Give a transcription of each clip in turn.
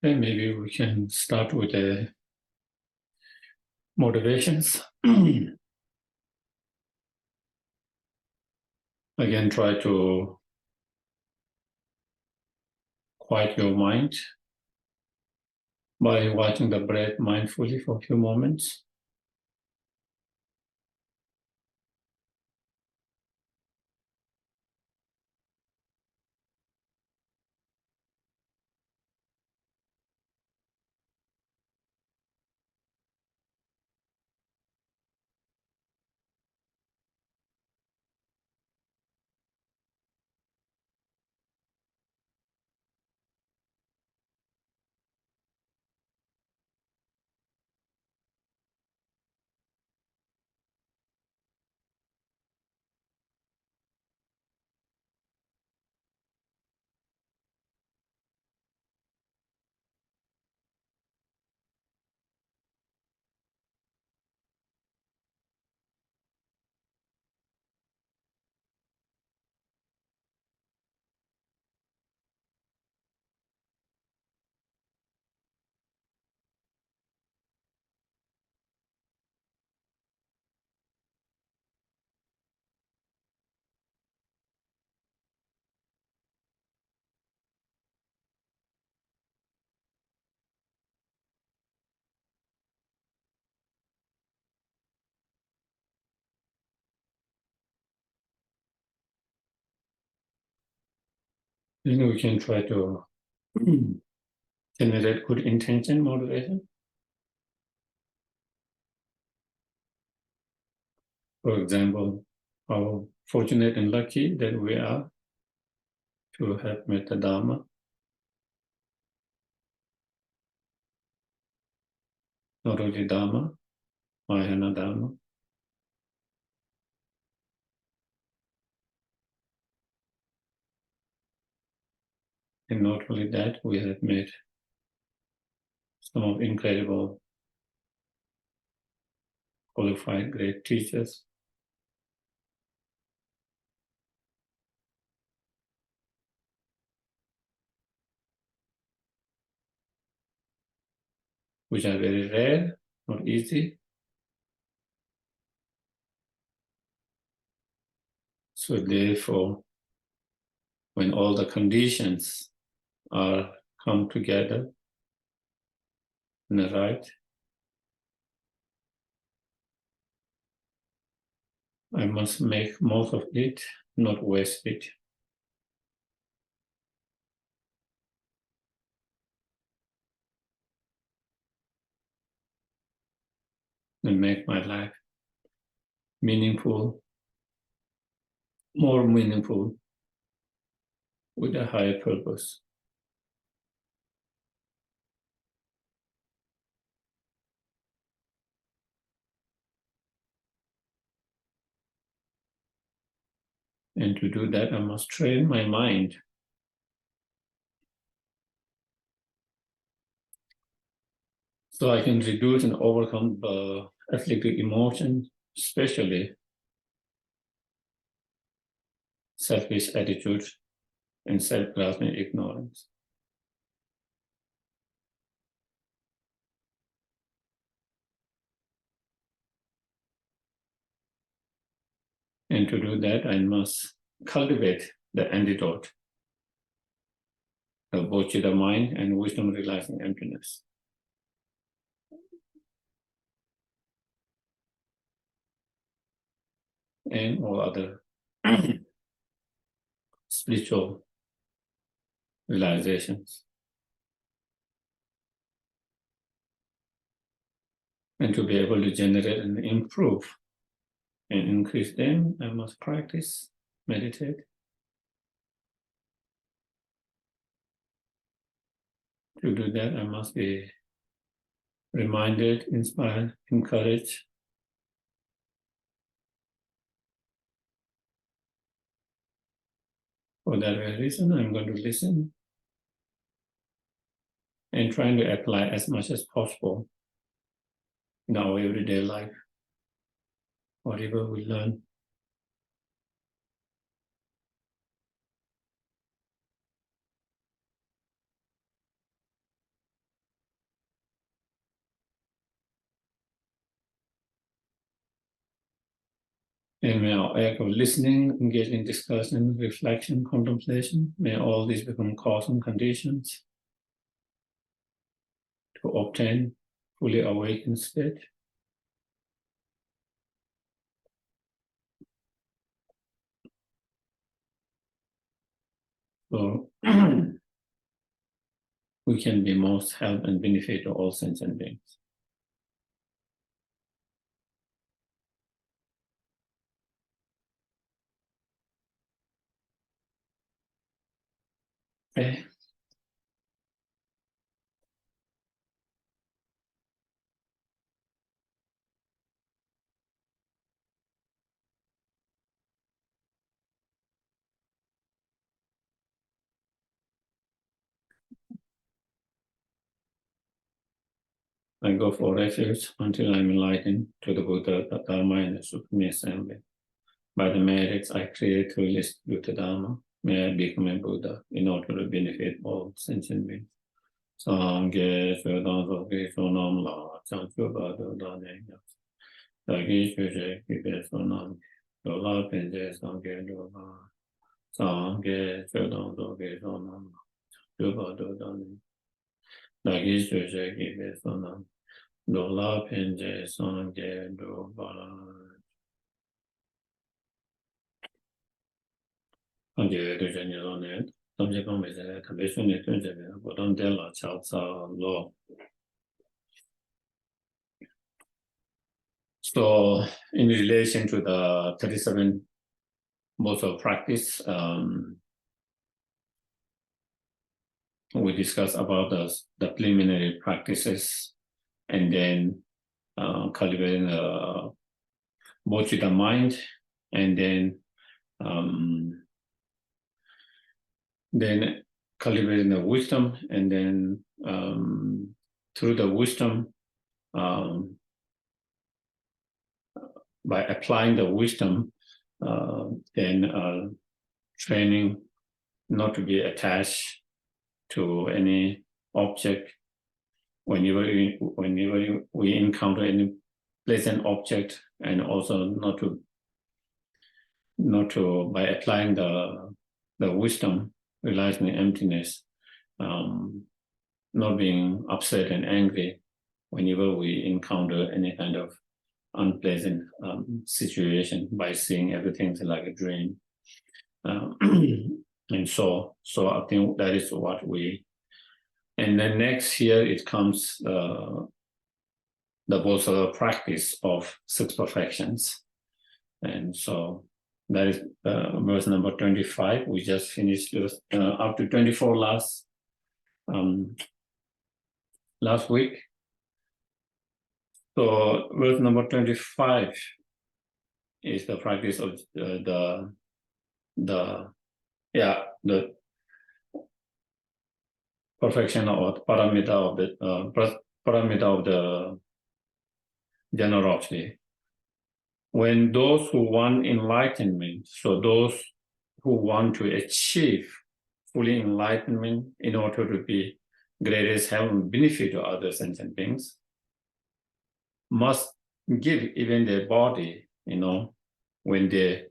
Then maybe we can start with the motivations. Again, try to quiet your mind by watching the breath mindfully for a few moments. Then we can try to generate good intention motivation. For example, how fortunate and lucky that we are to have met the Dharma, not only Dharma, Mahayana Dharma. And not only that, we have met some of incredible, qualified, great teachers. Which are very rare, not easy. So therefore, when all the conditions are come together in the right, I must make most of it, not waste it. And make my life meaningful, more meaningful, with a higher purpose. And to do that, I must train my mind. So I can reduce and overcome the afflictive emotions, especially selfish attitude and self-grasping ignorance. And to do that, I must cultivate the antidote, the Bodhisattvas mind and wisdom realizing emptiness. And all other spiritual realizations. And to be able to generate and improve and increase them, I must practice, meditate. To do that, I must be reminded, inspired, encouraged. For that very reason, I'm going to listen and trying to apply as much as possible in our everyday life, whatever we learn. And may our act of listening, engaging in discussion, reflection, contemplation, may all these become cause and conditions to obtain fully awakened state. So we can be most help and benefit to all sentient beings. Okay. I go for refuge until I'm enlightened to the Buddha, the Dharma, and the Supreme Assembly. By the merits I create through this Buddha Dharma, may I become a Buddha in order to benefit all sentient beings. Sangye Shudan Zogi Sonam La Chan Chuba Doda Nenya. Dagi Shushe Kibe Sonam Dola Penje Sangye Dola. Sangye Shudan Zogi Sonam La Chuba Doda Nenya. Dagi Shushe Kibe Sonam Dola Penje Sangye Dola. Sangye Dushe Nilonet. Tamje Pambeze Tambeshu Netunje Bodam Dela Chao Tsa Lo. So, in relation to the 37 modes of practice, we discussed about the preliminary practices, and then cultivating the bodhicitta mind, and then cultivating the wisdom, and then through the wisdom, by applying the wisdom, then training not to be attached to any object. Whenever we encounter any pleasant object, and also not to by applying the wisdom, realizing the emptiness, not being upset and angry whenever we encounter any kind of unpleasant situation, by seeing everything like a dream. And so I think that is what we, and then next year it comes the Bodhisattva practice of 6 perfections. And so that is verse number 25. We just finished up to 24 last week. So verse number 25 is the practice of the perfection or paramita of the generosity. When those who want enlightenment, so those who want to achieve fully enlightenment in order to be greatest help and benefit to other sentient beings, must give even their body, when they,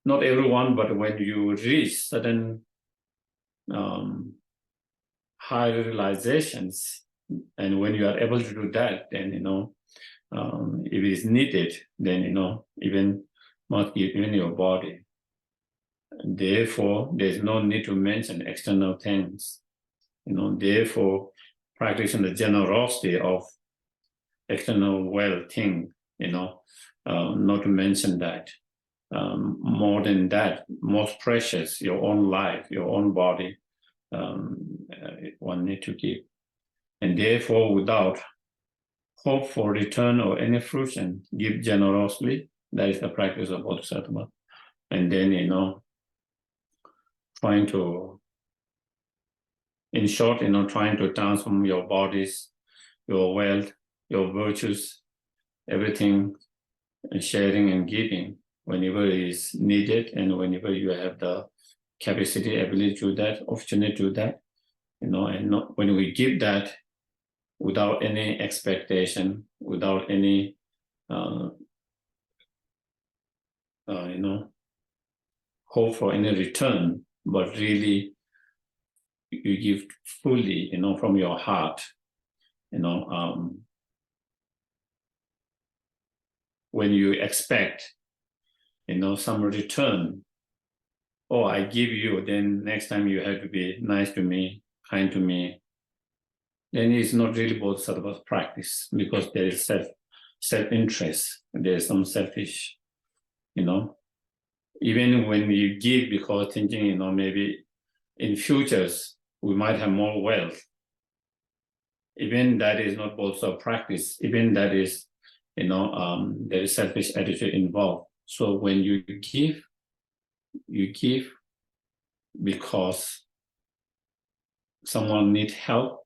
not everyone, but when you reach certain higher realizations, and when you are able to do that, then, if it is needed, then, even must give even your body. Therefore, there's no need to mention external things. Therefore, practicing the generosity of external wealth thing, not to mention that. More than that, most precious, your own life, your own body, one need to give. And therefore, without hope for return or any fruition, give generously. That is the practice of Bodhisattva. And then, trying to, in short, trying to transform your bodies, your wealth, your virtues, everything, and sharing and giving whenever it is needed, and whenever you have the capacity, ability to do that, opportunity to do that, and not when we give that without any expectation, without any hope for any return, but really you give fully, from your heart, when you expect, some return, I give you, then next time you have to be nice to me, kind to me, then it's not really Bodhisattva's practice, because there is self-interest, there is some selfish, even when you give because thinking, maybe in futures we might have more wealth, even that is not Bodhisattva practice, even that is, there is selfish attitude involved. So when you give because someone needs help,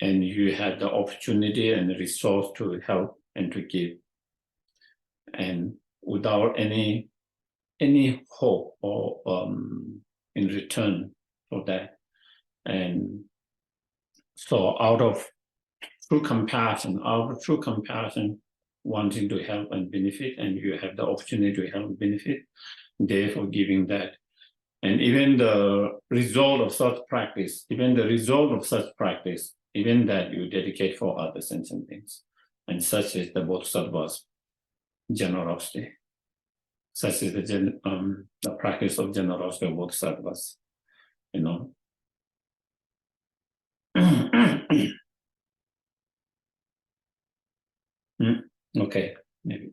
and you have the opportunity and the resource to help and to give, and without any hope or in return for that. And so out of true compassion, wanting to help and benefit, and you have the opportunity to help and benefit, therefore giving that. And even the result of such practice, even that you dedicate for other sentient beings. And such is the Bodhisattva's generosity. Such is the practice of generosity of Bodhisattvas, Okay, maybe.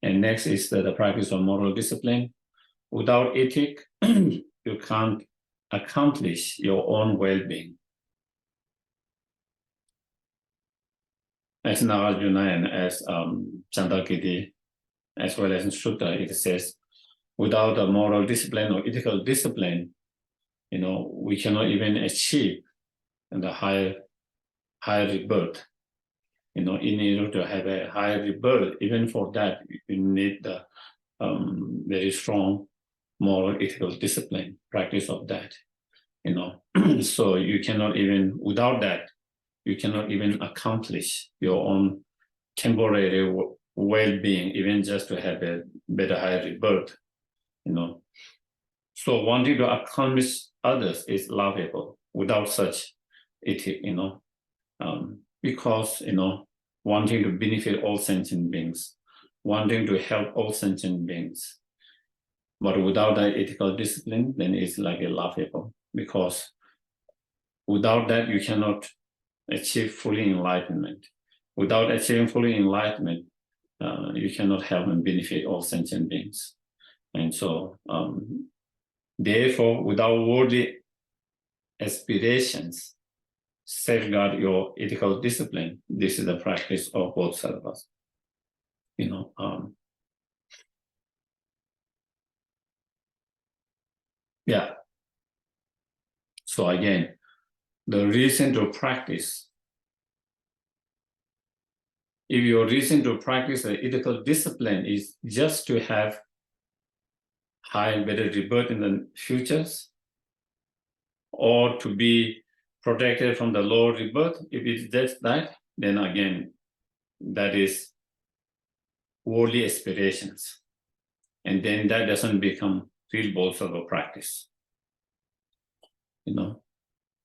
And next is the practice of moral discipline. Without ethic, you can't accomplish your own well-being. As Nagarjuna and as Chandrakirti, as well as in Sutta, it says, without a moral discipline or ethical discipline, we cannot even achieve the higher rebirth. In order to have a higher rebirth, even for that, you need the very strong moral ethical discipline, practice of that. So you cannot even, without that, you cannot even accomplish your own temporary well-being, even just to have a better, higher rebirth. So wanting to accomplish others is laughable without such ethic, because wanting to benefit all sentient beings, wanting to help all sentient beings, but without that ethical discipline, then it's like a laughable, because without that you cannot achieve fully enlightenment. Without achieving fully enlightenment, you cannot help and benefit all sentient beings. And so, therefore, without worldly aspirations, safeguard your ethical discipline. This is the practice of Bodhisattvas. Yeah. So again, the reason to practice, if your reason to practice the ethical discipline is just to have high and better rebirth in the futures, or to be protected from the lower rebirth, if it's just that, then again, that is worldly aspirations. And then that doesn't become real Bodhisattva practice.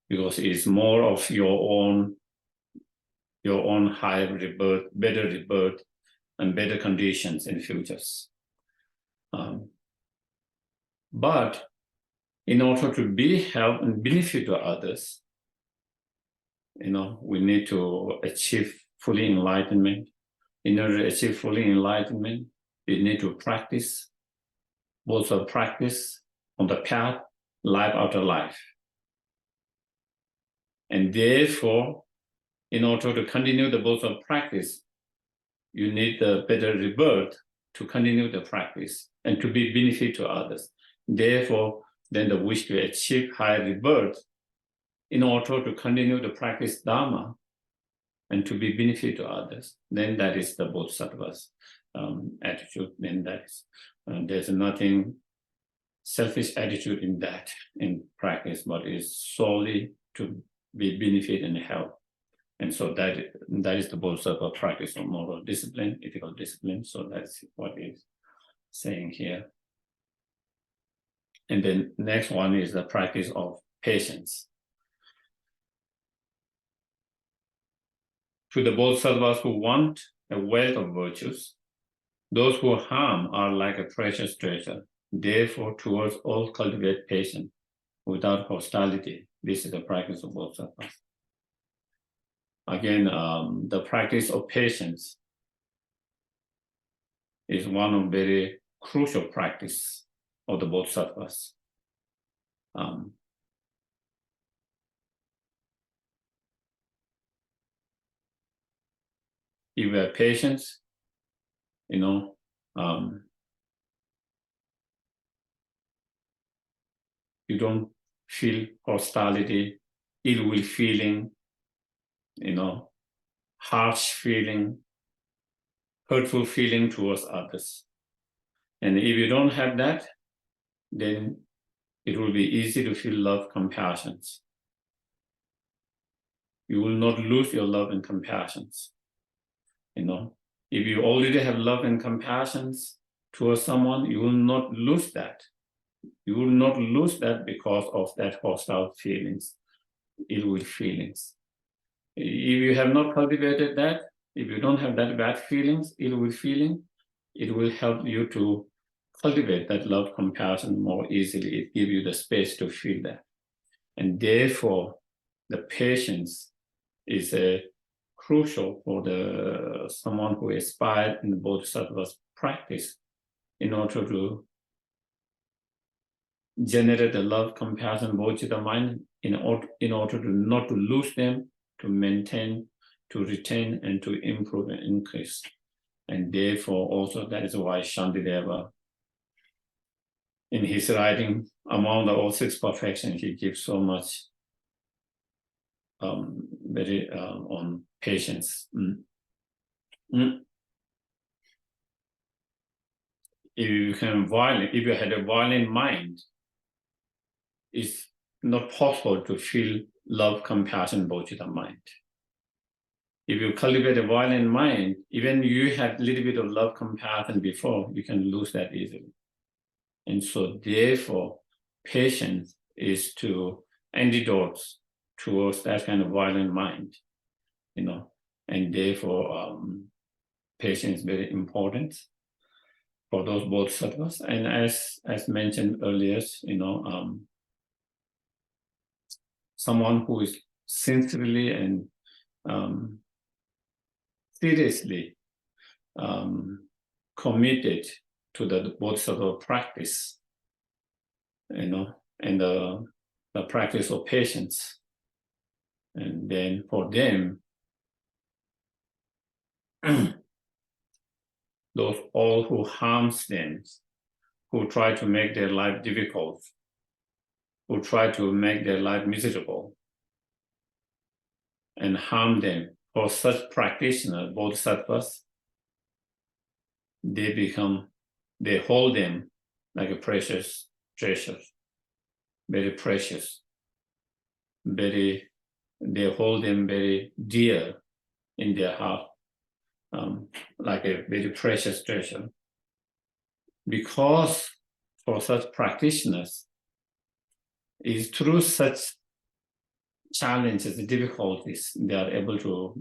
Because it's more of your own higher rebirth, better rebirth, and better conditions in futures. But in order to be help and benefit to others, we need to achieve fully enlightenment. In order to achieve fully enlightenment, we need to practice, also practice on the path, life after life. And therefore, in order to continue the Bodhisattva practice, you need the better rebirth to continue the practice and to be benefit to others. Therefore, then the wish to achieve higher rebirth in order to continue the practice Dharma and to be benefit to others, then that is the Bodhisattva's attitude. Then that is, there's nothing selfish attitude in that, in practice, but it's solely to be benefit and help. And so that is the Bodhisattva practice of moral discipline, ethical discipline. So that's what is. saying here. And then next one is the practice of patience. To the Bodhisattvas who want a wealth of virtues, those who harm are like a precious treasure. Therefore, towards all cultivate patience without hostility. This is the practice of Bodhisattvas. Again, the practice of patience is one of very crucial practice of the Bodhisattvas. If you have patience, you don't feel hostility, ill will feeling, harsh feeling, hurtful feeling towards others. And if you don't have that, then it will be easy to feel love, compassion. You will not lose your love and compassion. If you already have love and compassion towards someone, you will not lose that. You will not lose that because of that hostile feelings, ill will feelings. If you have not cultivated that, if you don't have that bad feelings, ill will feeling, it will help you to cultivate that love, compassion more easily. It gives you the space to feel that. And therefore, the patience is crucial for someone who aspires in the Bodhisattva's practice in order to generate the love, compassion, bodhicitta mind in order to not to lose them, to maintain, to retain, and to improve and increase. And therefore, also that is why Shantideva, in his writing, among the all six perfections, he gives so much on patience. If you had a violent mind, it's not possible to feel love, compassion, bodhicitta mind. If you cultivate a violent mind, even you had a little bit of love, compassion before, you can lose that easily. And so therefore, patience is to antidote towards that kind of violent mind, and therefore patience is very important for those bodhisattvas. And as mentioned earlier, someone who is sincerely and seriously committed to the bodhisattva practice, and the practice of patience. And then for them, those all who harms them, who try to make their life difficult, who try to make their life miserable, and harm them, for such practitioners, bodhisattvas, they hold them like a precious treasure, very precious, they hold them very dear in their heart, like a very precious treasure. Because for such practitioners, it's through such challenges, difficulties, they are able to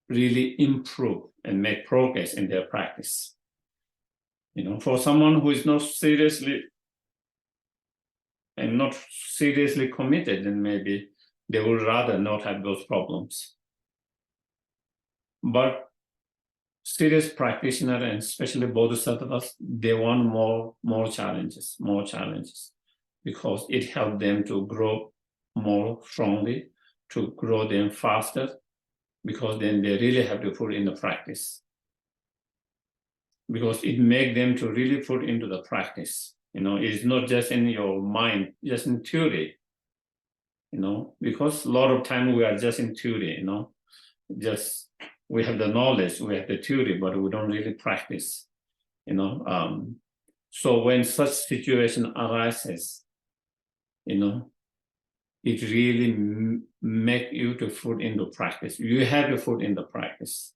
really improve and make progress in their practice. For someone who is not seriously committed, then maybe they would rather not have those problems. But serious practitioners, and especially bodhisattvas, they want more challenges, because it helps them to grow more strongly, to grow them faster, because then they really have to put in the practice. Because it makes them to really put into the practice. It's not just in your mind, just in theory. Because a lot of time we are just in theory, just we have the knowledge, we have the theory, but we don't really practice. So when such situation arises, it really make you to put into practice. You have to put in the practice.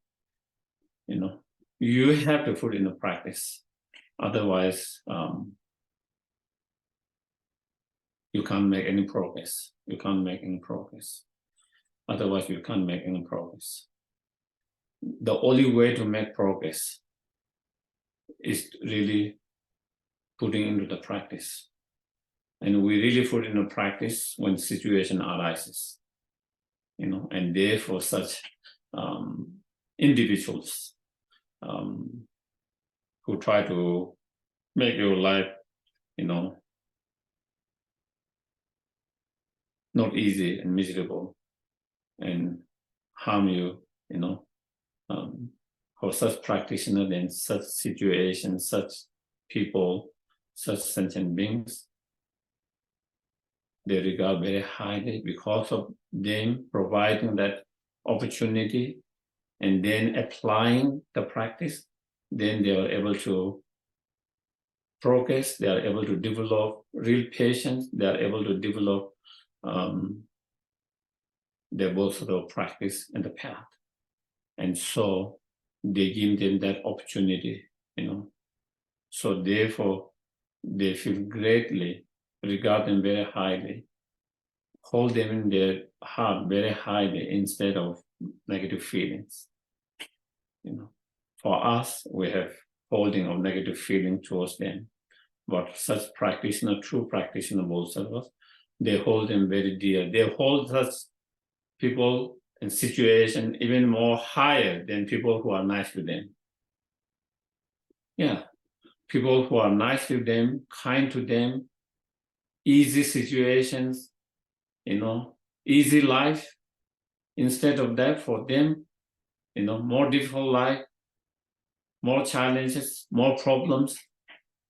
You have to put in the practice. Otherwise, you can't make any progress. You can't make any progress. Otherwise, you can't make any progress. The only way to make progress is really putting into the practice. And we really put into practice when situation arises, and therefore such individuals who try to make your life, not easy and miserable and harm you, for such practitioners in such situations, such people, such sentient beings, they regard very highly because of them providing that opportunity and then applying the practice. Then they are able to progress, they are able to develop real patience, they are able to develop their both sort of practice and the path. And so they give them that opportunity, So therefore, they feel greatly, regard them very highly, hold them in their heart very highly instead of negative feelings. For us, we have holding of negative feeling towards them. But such practitioner, true practitioner, Bodhisattvas, they hold them very dear. They hold such people and situation even more higher than people who are nice to them. Yeah, people who are nice to them, kind to them, easy situations, easy life. Instead of that, for them, more difficult life, more challenges, more problems,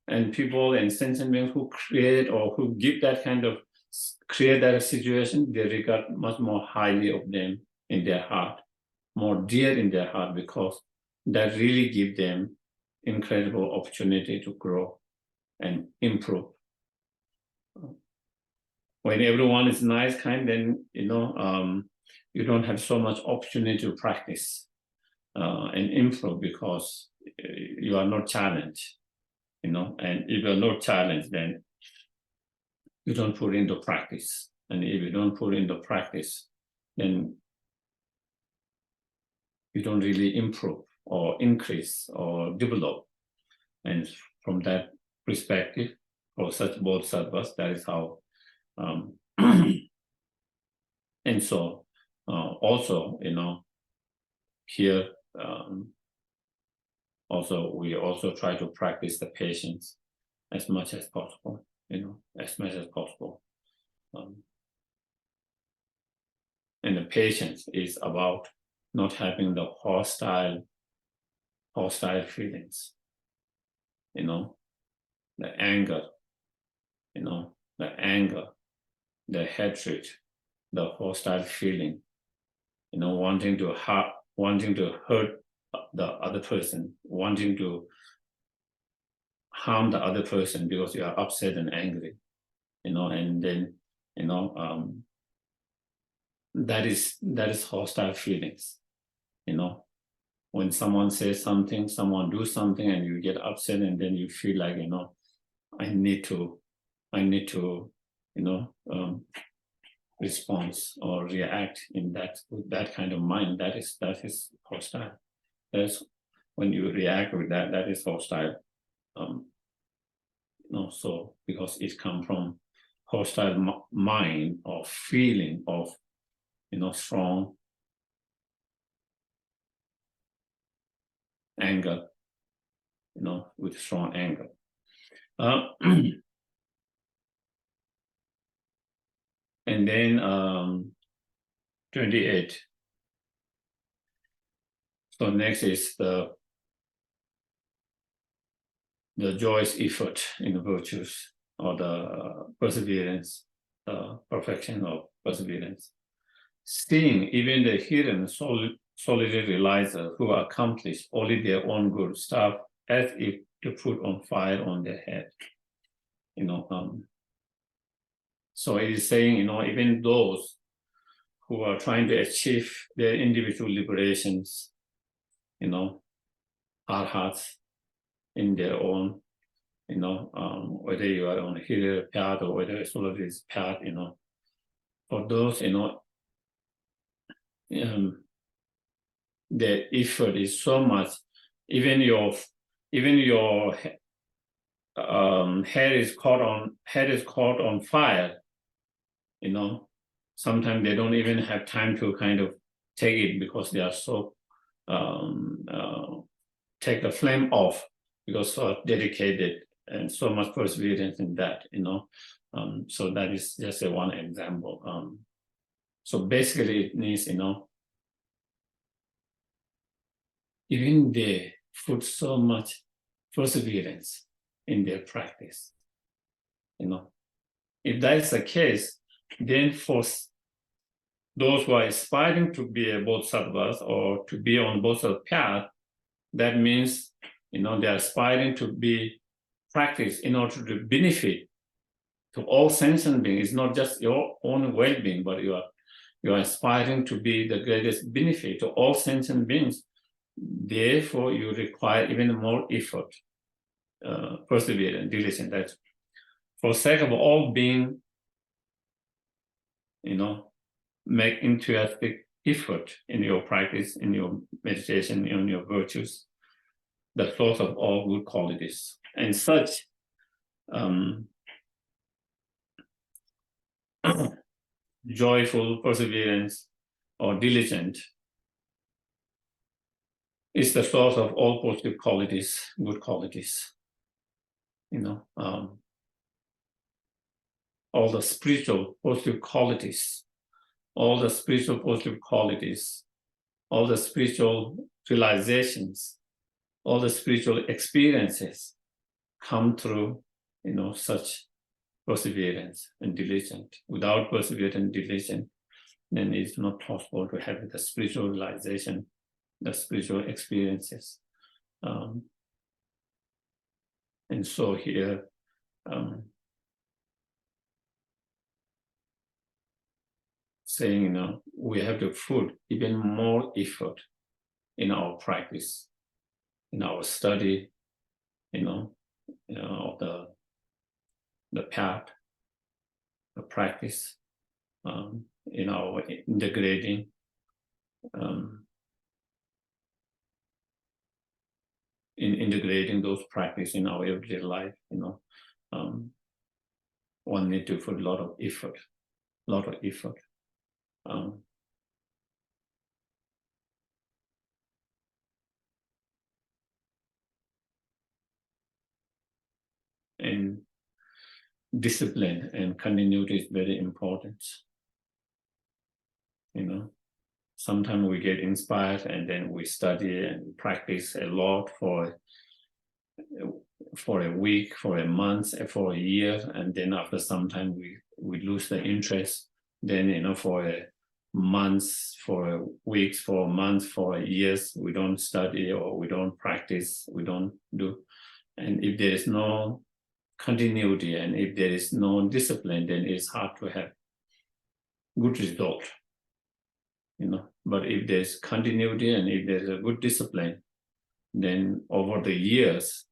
and people and sentient beings who create or who give that kind of create that situation, they regard much more highly of them in their heart, more dear in their heart, because that really give them incredible opportunity to grow and improve. When everyone is nice, kind, then you don't have so much opportunity to practice and improve because you are not challenged, and if you're not challenged, then you don't put into practice. And if you don't put into practice, then you don't really improve or increase or develop. And from that perspective, for such bodhisattvas, that is how. And so also, here also we also try to practice the patience as much as possible, as much as possible. And the patience is about not having the hostile feelings, the anger, the hatred, the hostile feeling, wanting to hurt the other person, wanting to harm the other person because you are upset and angry, and then, that is hostile feelings, when someone says something, someone do something, and you get upset, and then you feel like, I need to, response or react in that kind of mind. That is hostile. That's when you react with that is hostile. So because it comes from hostile mind or feeling of strong anger, with strong anger. And then 28. So next is the joyous effort in the virtues, or the perseverance, perfection of perseverance. Seeing even the hidden solitary realizers who accomplish only their own good stuff as if to put on fire on their head. So it is saying, even those who are trying to achieve their individual liberations, arhats in their own whether you are on a healer path or whether it's already path, for those, the effort is so much. Even your head is caught on fire. Sometimes they don't even have time to kind of take it because they are so take the flame off because so dedicated and so much perseverance in that. So that is just a one example. So basically, it means even they put so much perseverance in their practice. If that is the case, then for those who are aspiring to be a bodhisattvas or to be on bodhisattva path, that means they are aspiring to be practiced in order to benefit to all sentient beings. It's not just your own well-being, but you are aspiring to be the greatest benefit to all sentient beings. Therefore, you require even more effort, perseverance, diligence. That's for sake of all being, make enthusiastic effort in your practice, in your meditation, in your virtues, the source of all good qualities. And such joyful perseverance or diligent is the source of all positive qualities, good qualities. All the spiritual positive qualities, all the spiritual positive qualities, all the spiritual realizations, all the spiritual experiences come through, such perseverance and diligence. Without perseverance and diligence, then it's not possible to have the spiritual realization, the spiritual experiences. And so here, saying, we have to put even more effort in our practice, in our study, of the path, the practice, in our integrating, in integrating those practices in our everyday life. One need to put a lot of effort. And discipline and continuity is very important. Sometimes we get inspired and then we study and practice a lot for a week, for a month, for a year, and then after some time we lose the interest. Then for a month, for a weeks, for a month, for years, we don't study or we don't practice, we don't do. And if there is no continuity and if there is no discipline, then it's hard to have good result. But if there's continuity and if there's a good discipline, then over the years,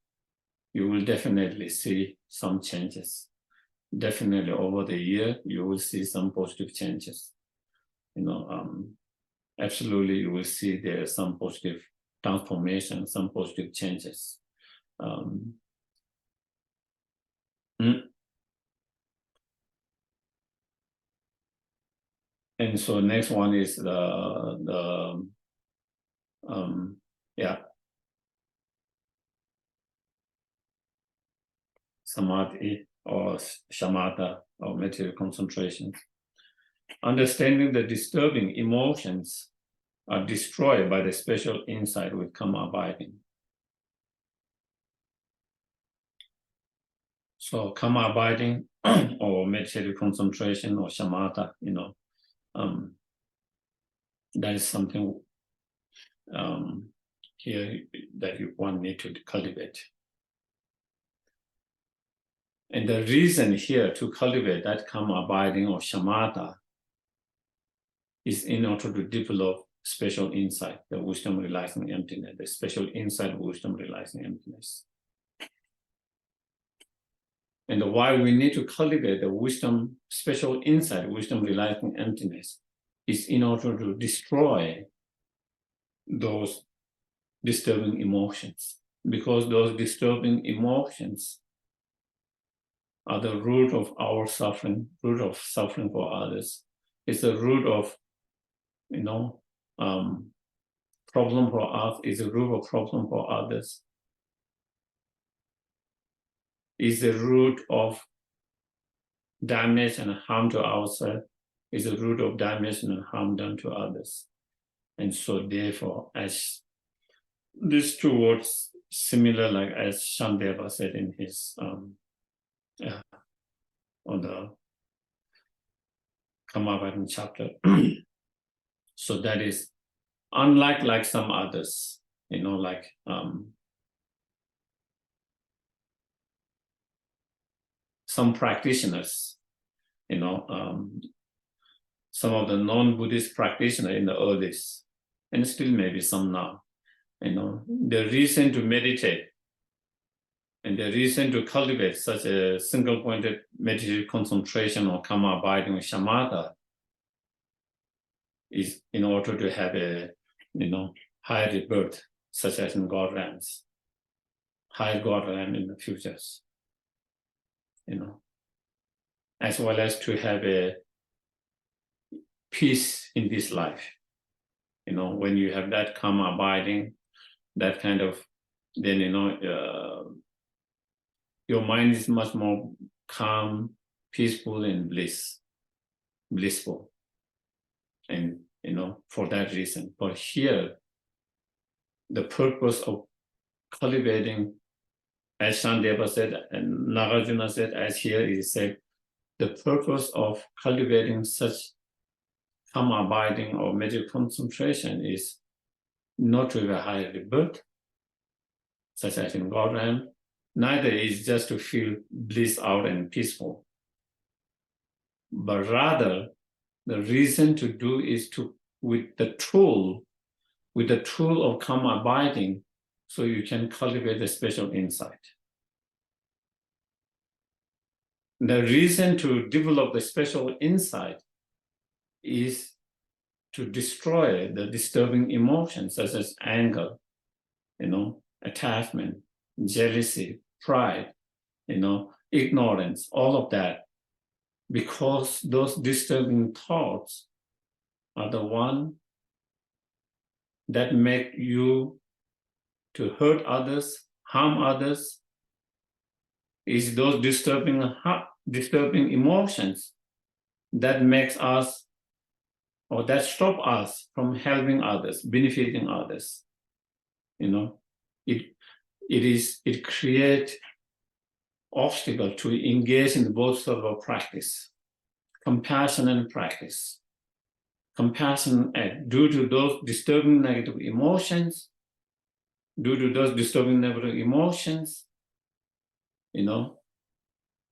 you will definitely see some changes. Definitely over the year, you will see some positive changes. Absolutely, you will see there is some positive transformation, some positive changes. And so next one is samadhi or shamatha or material concentration. Understanding the disturbing emotions are destroyed by the special insight with karma abiding. So karma abiding or meditative concentration or shamatha, that is something here that one need to cultivate. And the reason here to cultivate that karma abiding or shamatha is in order to develop special insight, the wisdom realizing emptiness, the special insight, wisdom realizing emptiness. And why we need to cultivate the wisdom, special insight, wisdom realizing emptiness, is in order to destroy those disturbing emotions. Because those disturbing emotions are the root of our suffering, root of suffering for others. It's the root of, problem for us, is the root of problem for others. Is the root of damage and harm to ourselves, is the root of damage and harm done to others. And so therefore, as these two words similar, like as Shantideva said in his on the Kamabhadan chapter. So that is unlike like some others, like some practitioners, some of the non-Buddhist practitioners in the earliest, and still maybe some now, the reason to meditate and the reason to cultivate such a single-pointed meditative concentration or karma abiding with shamatha is in order to have a, higher rebirth, such as in God realms, higher God realm in the futures, as well as to have a peace in this life. When you have that karma abiding, that kind of, then, your mind is much more calm, peaceful, and blissful. And, for that reason. But here, the purpose of cultivating, as Shantideva said, and Nagarjuna said, as here he said, the purpose of cultivating such karma abiding or meditative concentration is not to have a higher rebirth, such as in God realm, neither is just to feel bliss out and peaceful, but rather the reason to do is to, with the tool of karma abiding, so you can cultivate a special insight. The reason to develop the special insight is to destroy the disturbing emotions such as anger, attachment, jealousy, pride, ignorance, all of that, because those disturbing thoughts are the one that make you to hurt others, harm others. Is those disturbing emotions that makes us, or that stop us from helping others, benefiting others. It creates obstacle to engage in both sort of practice, compassion and practice. Compassion due to those disturbing negative emotions,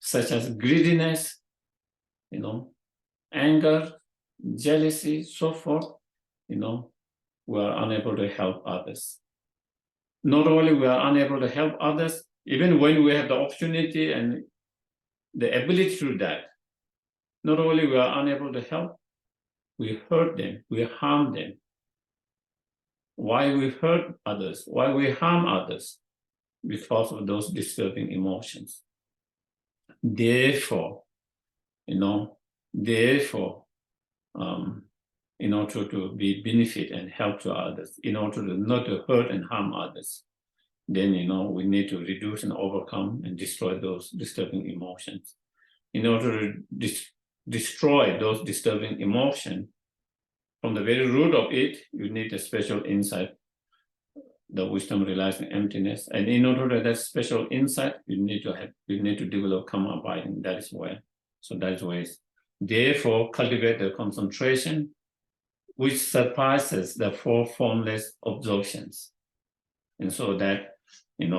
such as greediness, anger, jealousy, so forth, we are unable to help others. Not only we are unable to help others, even when we have the opportunity and the ability to do that, not only we are unable to help, we hurt them, we harm them. Why we hurt others? Why we harm others? Because of those disturbing emotions. Therefore, in order to be benefit and help to others, in order to not to hurt and harm others, then we need to reduce and overcome and destroy those disturbing emotions. In order to destroy those disturbing emotions, from the very root of it, you need a special insight, the wisdom realizing emptiness. And in order to have that special insight, you need to develop karma abiding. That is why. So that is why. Therefore, cultivate the concentration, which surpasses the four formless absorptions. And so that, in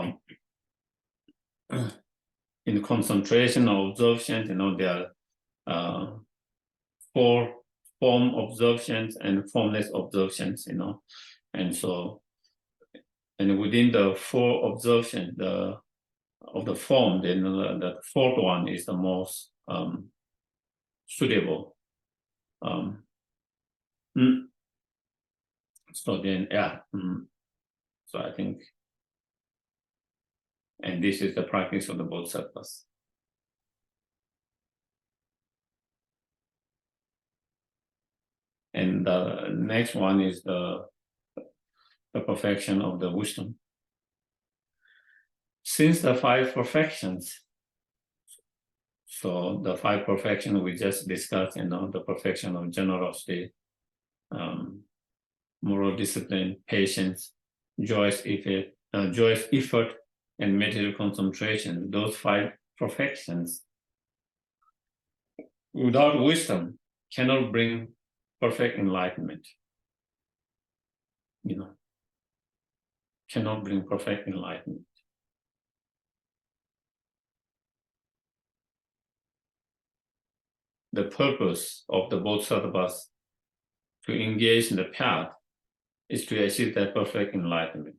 the concentration or absorptions, there are four form absorptions and formless absorptions, and so, and within the four absorptions, the of the form, then the fourth one is the most suitable. So then, so I think, and this is the practice of the Bodhisattvas. And the next one is the perfection of the wisdom. Since the five perfections, so the five perfections we just discussed, the perfection of generosity, moral discipline, patience, joyous effort, and material concentration, those five perfections, without wisdom, cannot bring perfect enlightenment. Cannot bring perfect enlightenment. The purpose of the Bodhisattvas to engage in the path is to achieve that perfect enlightenment.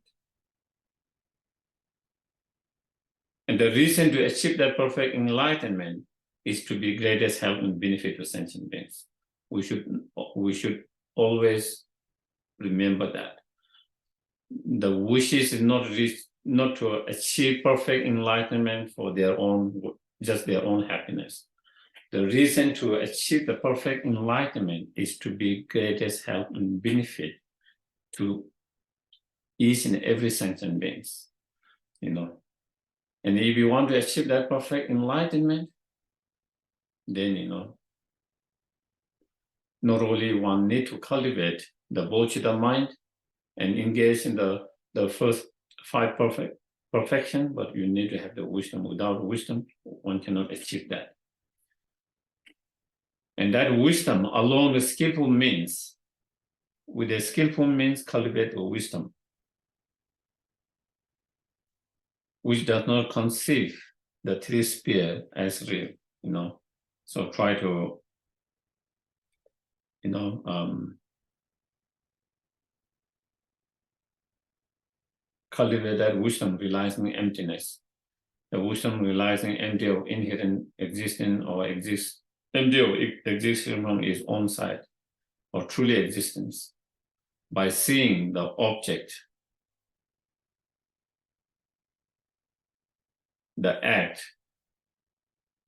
And the reason to achieve that perfect enlightenment is to be greatest help and benefit to sentient beings. We should always remember that. The wishes is not to achieve perfect enlightenment for just their own happiness. The reason to achieve the perfect enlightenment is to be greatest help and benefit to each and every sentient beings, And if you want to achieve that perfect enlightenment, then, not only one need to cultivate the Bodhicitta mind and engage in the first five perfection, but you need to have the wisdom. Without wisdom, one cannot achieve that. And that wisdom alone with skillful means, cultivate the wisdom, which does not conceive the three spheres as real, So try to, cultivate that wisdom realizing emptiness. The wisdom realizing empty of inherent existence or empty of existence from its own side, or truly existence, by seeing the object, the act,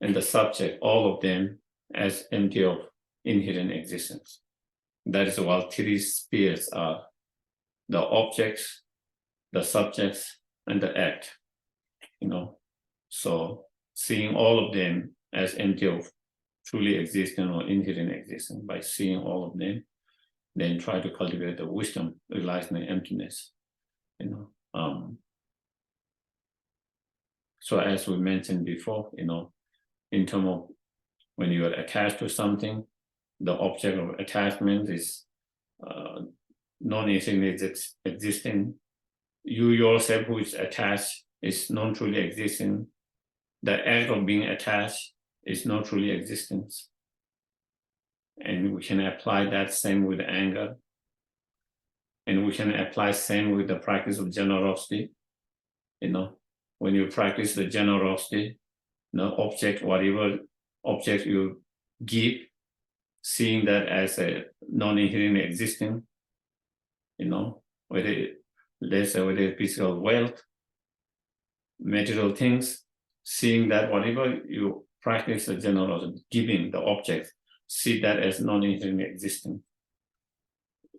and the subject, all of them as empty of inherent existence. That is what three spheres are: the objects, the subjects, and the act. So seeing all of them as empty of truly existing or inherent existence, by seeing all of them, then try to cultivate the wisdom, realizing the emptiness. So as we mentioned before, in terms of when you are attached to something, the object of attachment is non-inherently existing. You yourself who is attached is non-truly existing. The act of being attached is not truly existence. And we can apply that same with anger. And we can apply same with the practice of generosity. When you practice the generosity, whatever object you give, seeing that as a non-inherent existing, whether it's physical wealth, material things, seeing that whatever you practice the generosity, giving the object, see that as non-inherent existing.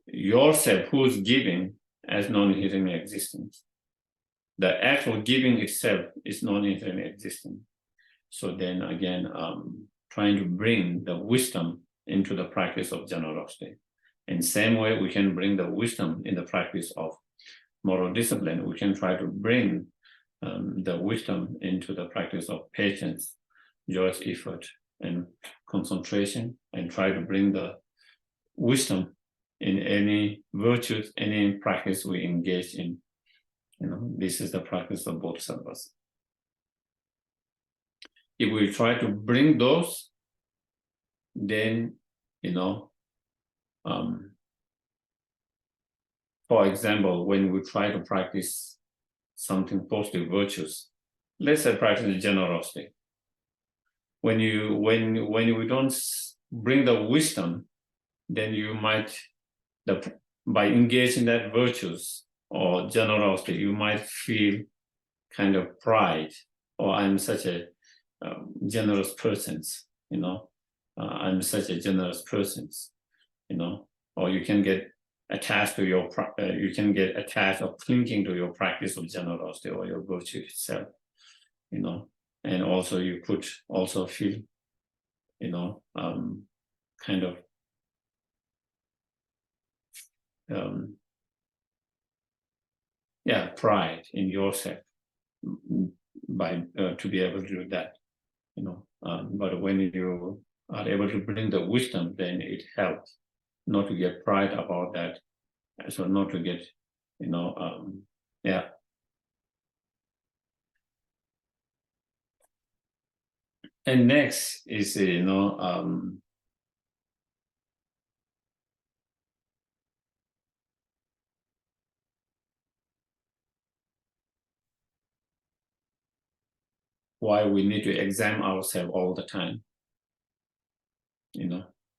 Yourself who's giving as non-inherent existence. The act of giving itself is non-inherent existing. So then again, trying to bring the wisdom into the practice of generosity. In the same way, we can bring the wisdom in the practice of moral discipline. We can try to bring the wisdom into the practice of patience, joyous effort, and concentration, and try to bring the wisdom in any virtues, any practice we engage in. This is the practice of Bodhisattvas. If we try to bring those, then, for example, when we try to practice something positive virtues, let's say practice generosity. When we don't bring the wisdom, then you might, by engaging that virtues or generosity, you might feel kind of pride, or I'm such a generous person, I'm such a generous person, or you can get attached to your, you can get attached or clinging to your practice of generosity or your virtue itself, and also you could also feel, kind of pride in yourself by to be able to do that, but when you are able to bring the wisdom, then it helps not to get pride about that, so not to get, And next is, why we need to examine ourselves all the time,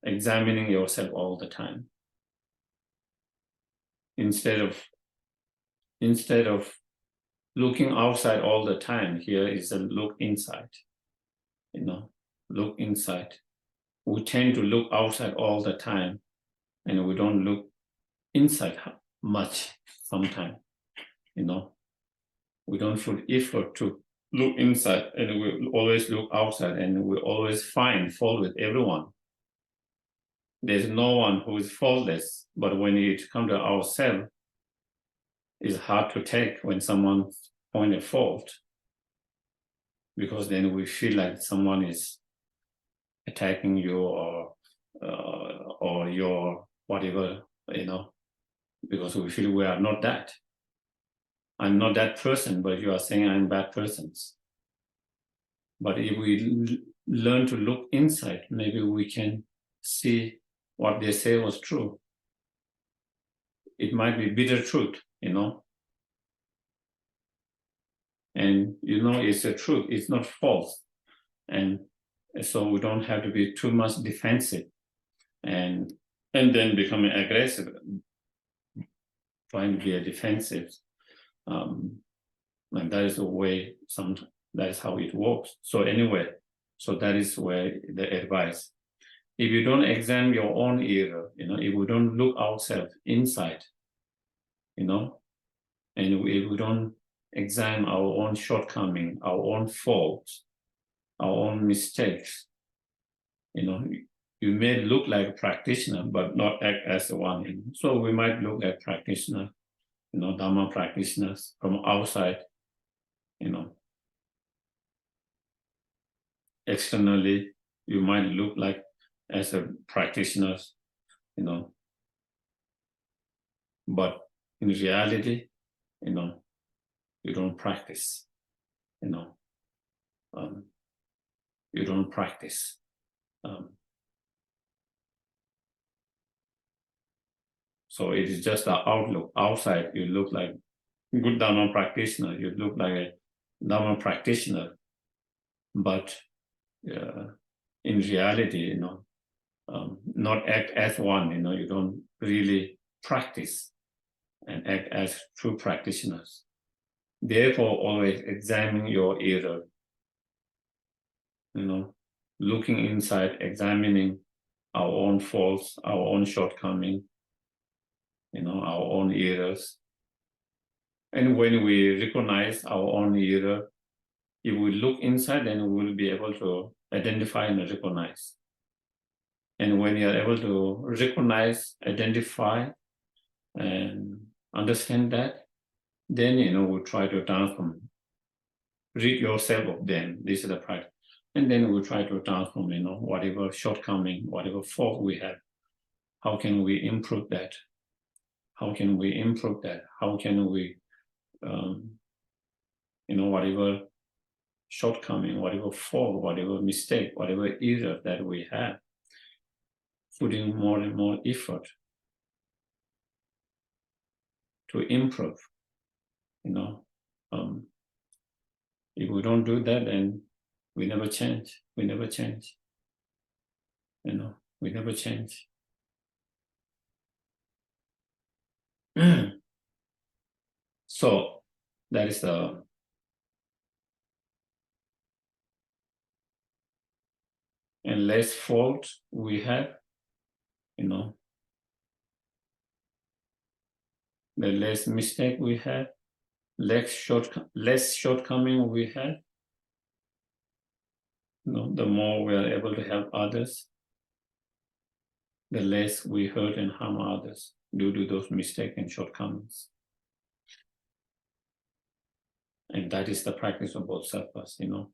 examining yourself all the time. Instead of looking outside all the time, here is a look inside, look inside. We tend to look outside all the time, and we don't look inside much sometimes, we don't put effort to look inside, and we always look outside, and we always find fault with everyone. There's no one who is faultless, but when it comes to ourselves, it's hard to take when someone points a fault, because then we feel like someone is attacking you or your whatever, because we feel we are not that. I'm not that person, but you are saying I'm bad persons. But if we learn to look inside, maybe we can see what they say was true. It might be bitter truth, and it's a truth, it's not false. And so we don't have to be too much defensive and then becoming aggressive, trying to be a defensive. And that is the way, that is how it works. So anyway, so that is where the advice. If you don't examine your own error, if we don't look ourselves inside, and if we don't examine our own shortcoming, our own faults, our own mistakes, you may look like a practitioner, but not act as the one. So we might look at practitioner, Dharma practitioners from outside, externally, you might look like as a practitioner, but in reality, you don't practice, you don't practice. So it is just the outlook. Outside, you look like a good Dharma practitioner, you look like a Dharma practitioner, but in reality, not act as one, you don't really practice and act as true practitioners. Therefore, always examine your error, looking inside, examining our own faults, our own shortcomings, our own errors. And when we recognize our own error, if we look inside, then we will be able to identify and recognize. And when you are able to recognize, identify, and understand that, then, we try to transform. Rid yourself of them. This is the practice. And then we try to transform, whatever shortcoming, whatever fault we have. How can we improve that? How can we improve that? How can we, whatever shortcoming, whatever fault, whatever mistake, whatever error that we have, putting more and more effort to improve, If we don't do that, then we never change. We never change. You know, we never change. So that is the and less fault we have, you know, the less mistake we have, less shortcoming we have, you know, the more we are able to help others, the less we hurt and harm others due to those mistakes and shortcomings. And that is the practice of Bodhisattvas, you know,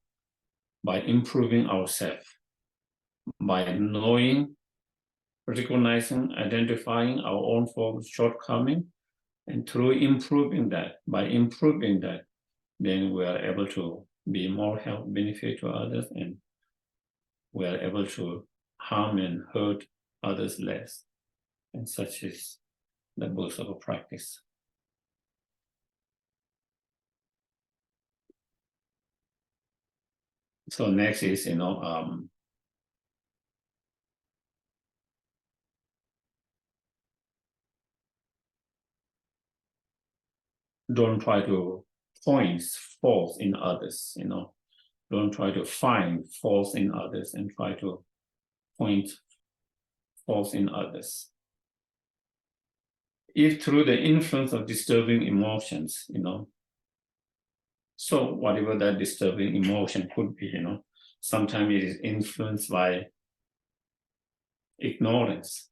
by improving ourselves, by knowing, recognizing, identifying our own faults, shortcoming, and through improving that, by improving that, then we are able to be more help, benefit to others, and we are able to harm and hurt others less. And such is the Bodhisattva practice. So next is, you know, don't try to point faults in others, you know. Don't try to find faults in others and try to point faults in others. If through the influence of disturbing emotions, you know, so whatever that disturbing emotion could be, you know, sometimes it is influenced by ignorance.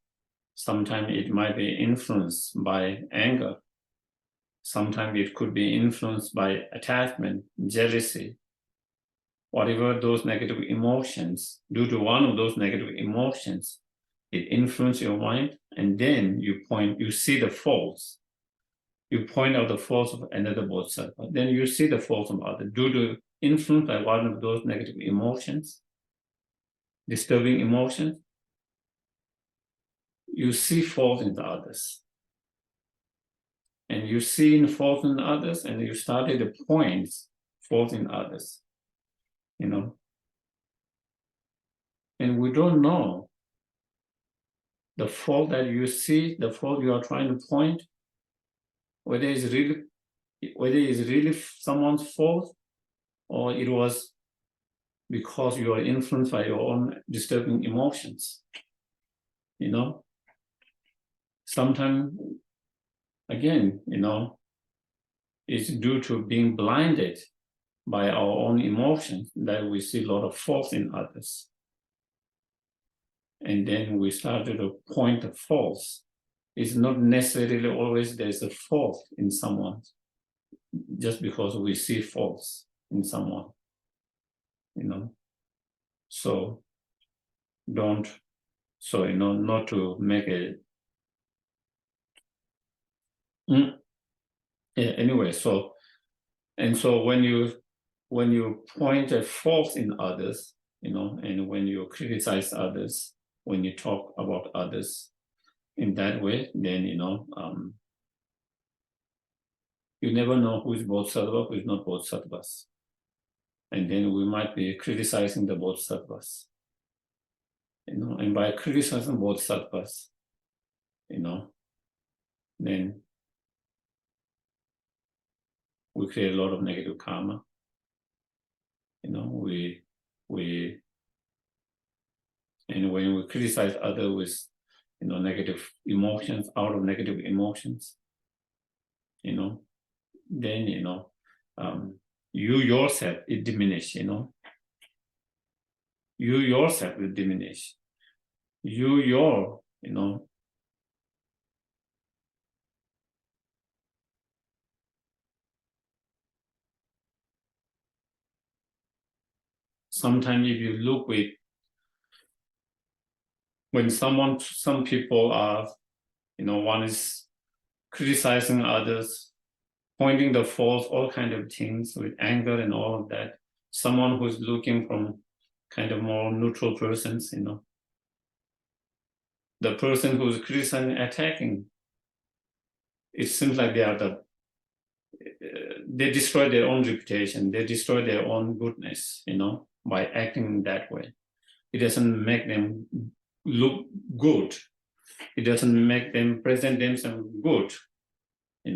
Sometimes it might be influenced by anger. Sometimes it could be influenced by attachment, jealousy. Whatever those negative emotions, due to one of those negative emotions, it influences your mind, and then you see the faults. You point out the faults of another bodhisattva. Then you see the faults of others. Due to influence by one of those negative emotions, disturbing emotions, you see faults in the others. And you see faults in others, and you started to point faults in others. You know. And we don't know the fault that you see, the fault you are trying to point, whether it's really someone's fault, or it was because you are influenced by your own disturbing emotions. You know, sometimes, again, you know, it's due to being blinded by our own emotions that we see a lot of faults in others. And then we started to point the faults. It's not necessarily always there's a fault in someone, just because we see faults in someone, you know. So you know, not to make a anyway. So when you point a fault in others, you know, and when you criticize others, when you talk about others in that way, then, you know, you never know who is Bodhisattva, who is not Bodhisattvas. And then we might be criticizing the Bodhisattvas. You know, and by criticizing Bodhisattvas, you know, then we create a lot of negative karma. You know, and when we criticize others with, you know, negative emotions, out of negative emotions, you know, then, you know, you yourself, it diminish, you know. You yourself will diminish. You know, sometimes if you look with, when some people are, you know, one is criticizing others, pointing the faults, all kind of things with anger and all of that. Someone who's looking from kind of more neutral persons, you know. The person who's criticizing, attacking, it seems like they are they destroy their own reputation, they destroy their own goodness, by acting that way. It doesn't make them look good. It doesn't make them present themselves good, in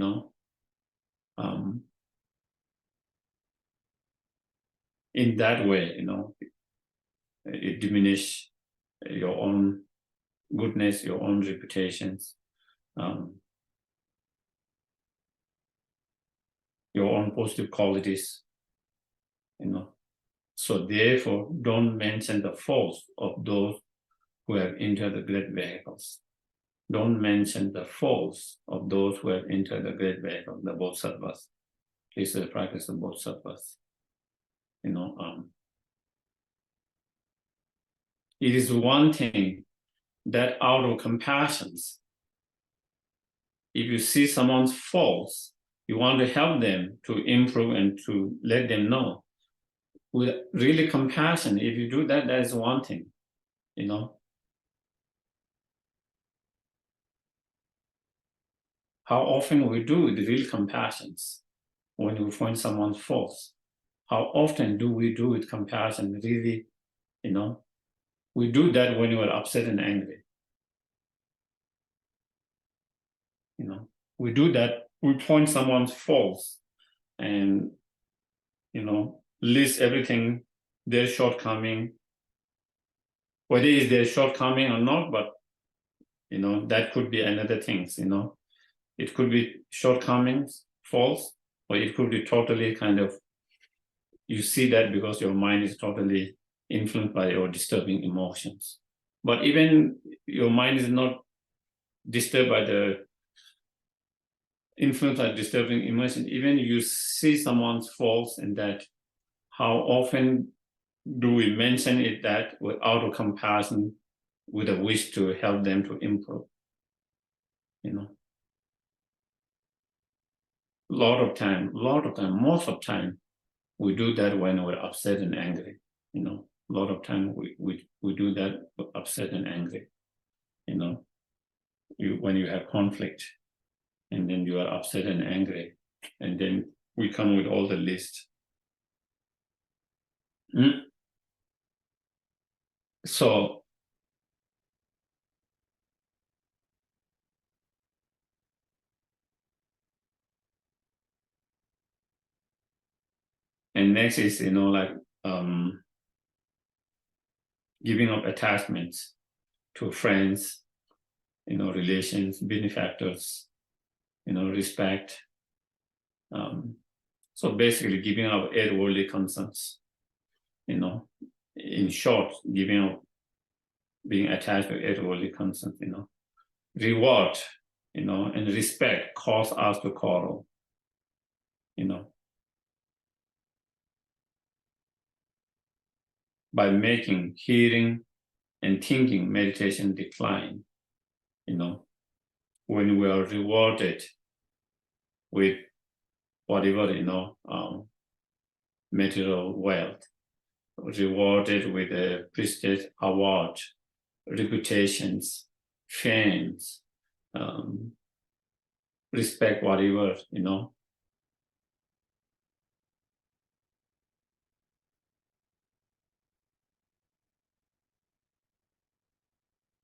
that way, it diminishes your own goodness, your own reputations, your own positive qualities, So therefore, don't mention the faults of those who have entered the great vehicles. Don't mention the faults of those who have entered the great vehicle, the Bodhisattvas. This is the practice of Bodhisattvas. It is one thing that out of compassion, if you see someone's faults, you want to help them to improve and to let them know. With really compassion, if you do that, that is one thing, How often we do with real compassion when we find someone's faults? How often do we do with compassion really, We do that when you are upset and angry. We do that, we point someone's faults and, list everything, their shortcoming, whether it's their shortcoming or not, but, that could be another things, It could be shortcomings, faults, or it could be totally kind of, you see that because your mind is totally influenced by your disturbing emotions. But even your mind is not disturbed by the influence by disturbing emotion, even you see someone's faults in that, how often do we mention it that without a compassion, with a wish to help them to improve? A lot of time, most of the time, we do that when we're upset and angry. A lot of time we do that upset and angry. When you have conflict, and then you are upset and angry, and then we come with all the list. So and next is giving up attachments to friends, relations, benefactors, respect. So basically giving up worldly concerns, in short, giving up being attached to worldly concerns, reward, and respect cause us to quarrel, by making hearing and thinking meditation decline, when we are rewarded with whatever, material wealth, rewarded with a prestige award, reputations, fames, respect, whatever,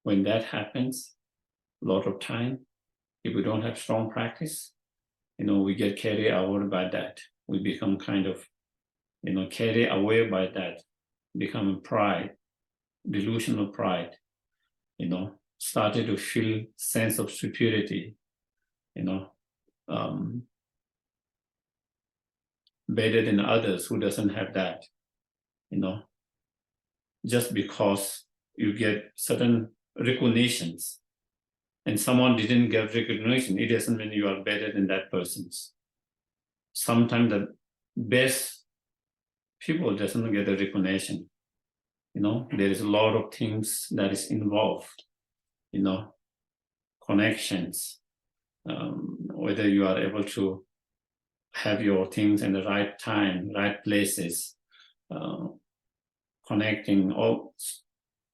When that happens, a lot of time, if we don't have strong practice, we get carried away by that. We become kind of, carried away by that, become pride, delusional pride, started to feel sense of superiority, better than others who doesn't have that, just because you get certain recognitions and someone didn't get recognition, it doesn't mean you are better than that person. Sometimes the best people doesn't get the recognition. There is a lot of things that is involved, connections, whether you are able to have your things in the right time, right places, connecting all,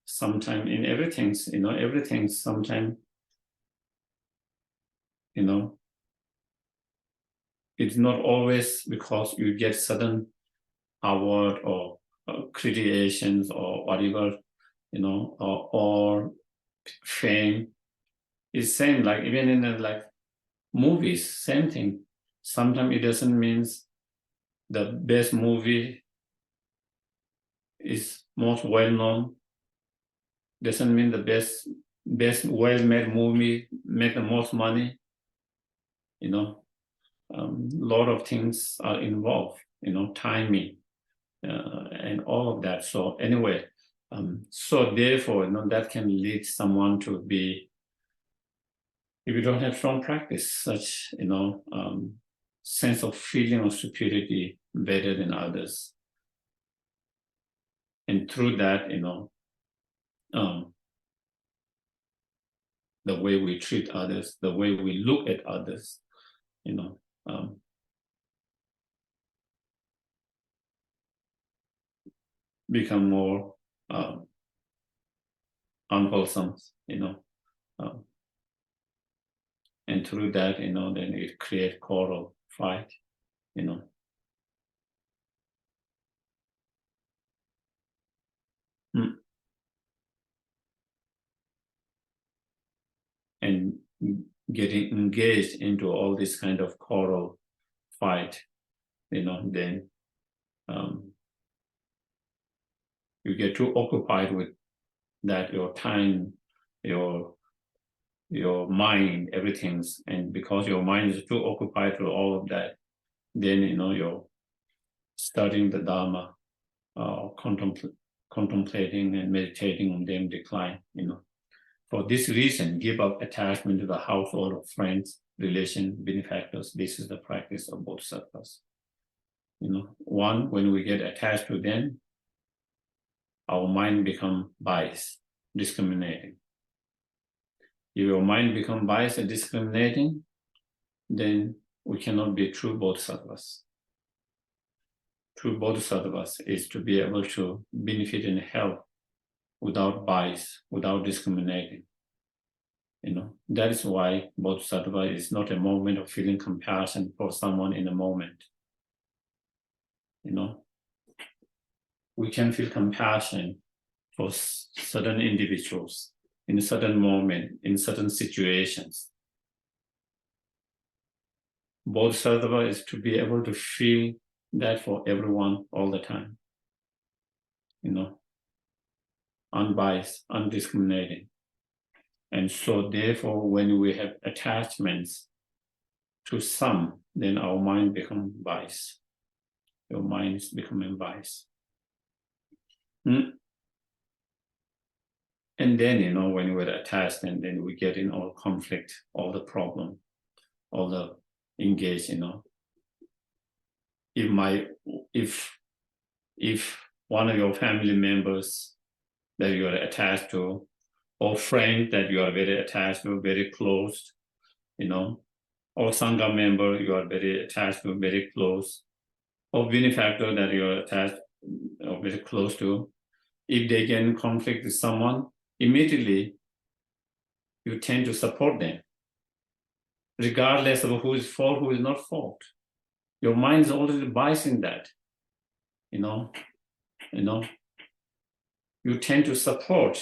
sometime in everything, everything sometime, it's not always because you get sudden award or critications or whatever, or fame. It's same, like even in like movies, same thing. Sometimes it doesn't mean the best movie is most well known. Doesn't mean the best well-made movie make the most money. A lot of things are involved. Timing and all of that. So anyway, so therefore, that can lead someone to be, if you don't have strong practice, such sense of feeling of superiority better than others, and through that, the way we treat others, the way we look at others, become more unwholesome, and through that, then it creates quarrel, fight, and getting engaged into all this kind of quarrel, fight, then you get too occupied with that, your time, your mind, everything's, and because your mind is too occupied with all of that, then you're studying the Dharma, contemplating and meditating on them decline. For this reason, give up attachment to the household of friends, relations, benefactors. This is the practice of Bodhisattvas. One, when we get attached to them, our mind becomes biased, discriminating. If your mind becomes biased and discriminating, then we cannot be true Bodhisattvas. True Bodhisattvas is to be able to benefit and help without bias, without discriminating. That is why Bodhisattva is not a moment of feeling compassion for someone in a moment. We can feel compassion for certain individuals in a certain moment, in certain situations. Bodhisattva is to be able to feel that for everyone all the time. Unbiased, undiscriminating. And so therefore, when we have attachments to some, then our mind becomes biased. Your mind is becoming biased. And then, when we're attached, and then we get in all conflict, all the problem, all the engage, if one of your family members that you are attached to, or friend that you are very attached to, very close, or Sangha member you are very attached to, very close, or benefactor that you are attached or very close to, if they get in conflict with someone, immediately you tend to support them, regardless of who is fault, who is not fault. Your mind is already biasing that, you tend to support,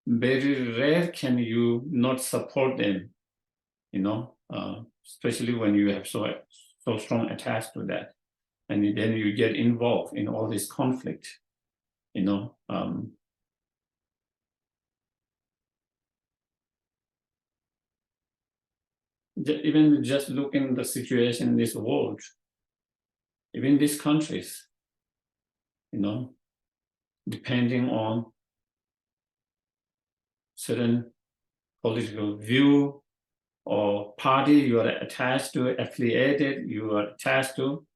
very rare can you not support them, especially when you have so strong attached to that. And then you get involved in all this conflict, even just looking at the situation in this world, even these countries, depending on certain political view or party you are attached to, affiliated, you are attached to,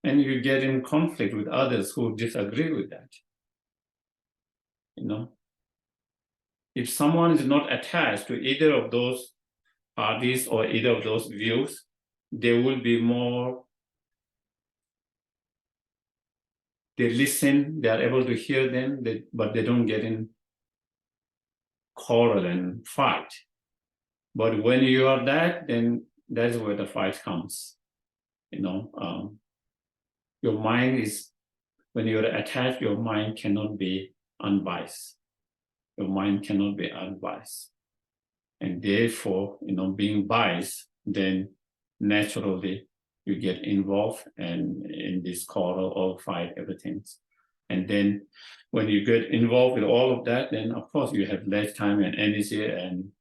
and you get in conflict with others who disagree with that. If someone is not attached to either of those parties or either of those views, they will be more, they listen, they are able to hear them, but they don't get in quarrel and fight. But when you are that, then that's where the fight comes. Your mind is, when you're attached, your mind cannot be unbiased. Your mind cannot be unbiased. And therefore, being biased, then naturally you get involved and in this quarrel or fight, everything. And then when you get involved with all of that, then of course you have less time and energy and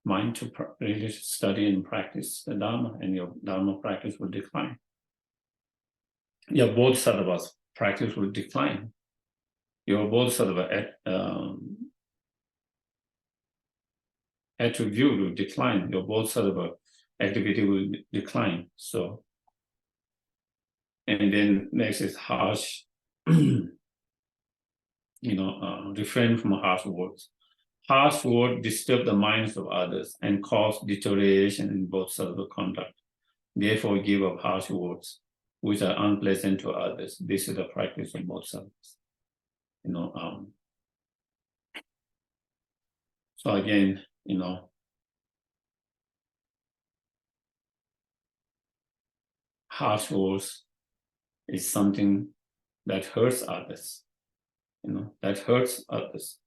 mind to really study and practice the Dharma, and your Dharma practice will decline. Your Bodhisattvas practice will decline. Your Bodhisattva attribute will decline. Your Bodhisattva activity will decline. So, and then next is harsh, refrain from harsh words. Harsh words disturb the minds of others and cause deterioration in Bodhisattva conduct. Therefore, give up harsh words, which are unpleasant to others. This is the practice of Bodhisattvas. So again, harsh words is something that hurts others. That hurts others.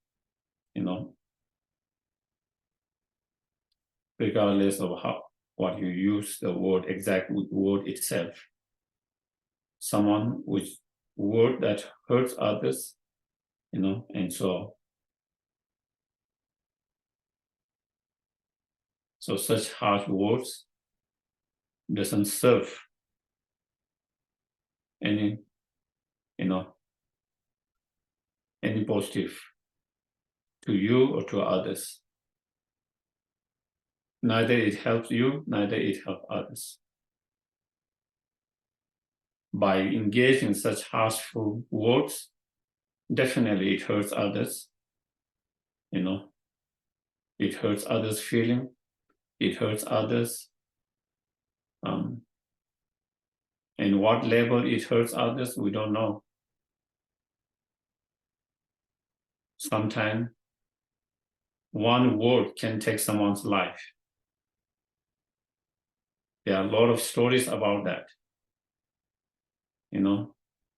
Regardless of what you use, the exact word itself. Someone with word that hurts others, and so such harsh words doesn't serve any positive to you or to others. Neither it helps you, neither it helps others. By engaging in such harshful words, definitely it hurts others. It hurts others' feeling. It hurts others. And what level it hurts others, we don't know. Sometimes one word can take someone's life. There are a lot of stories about that.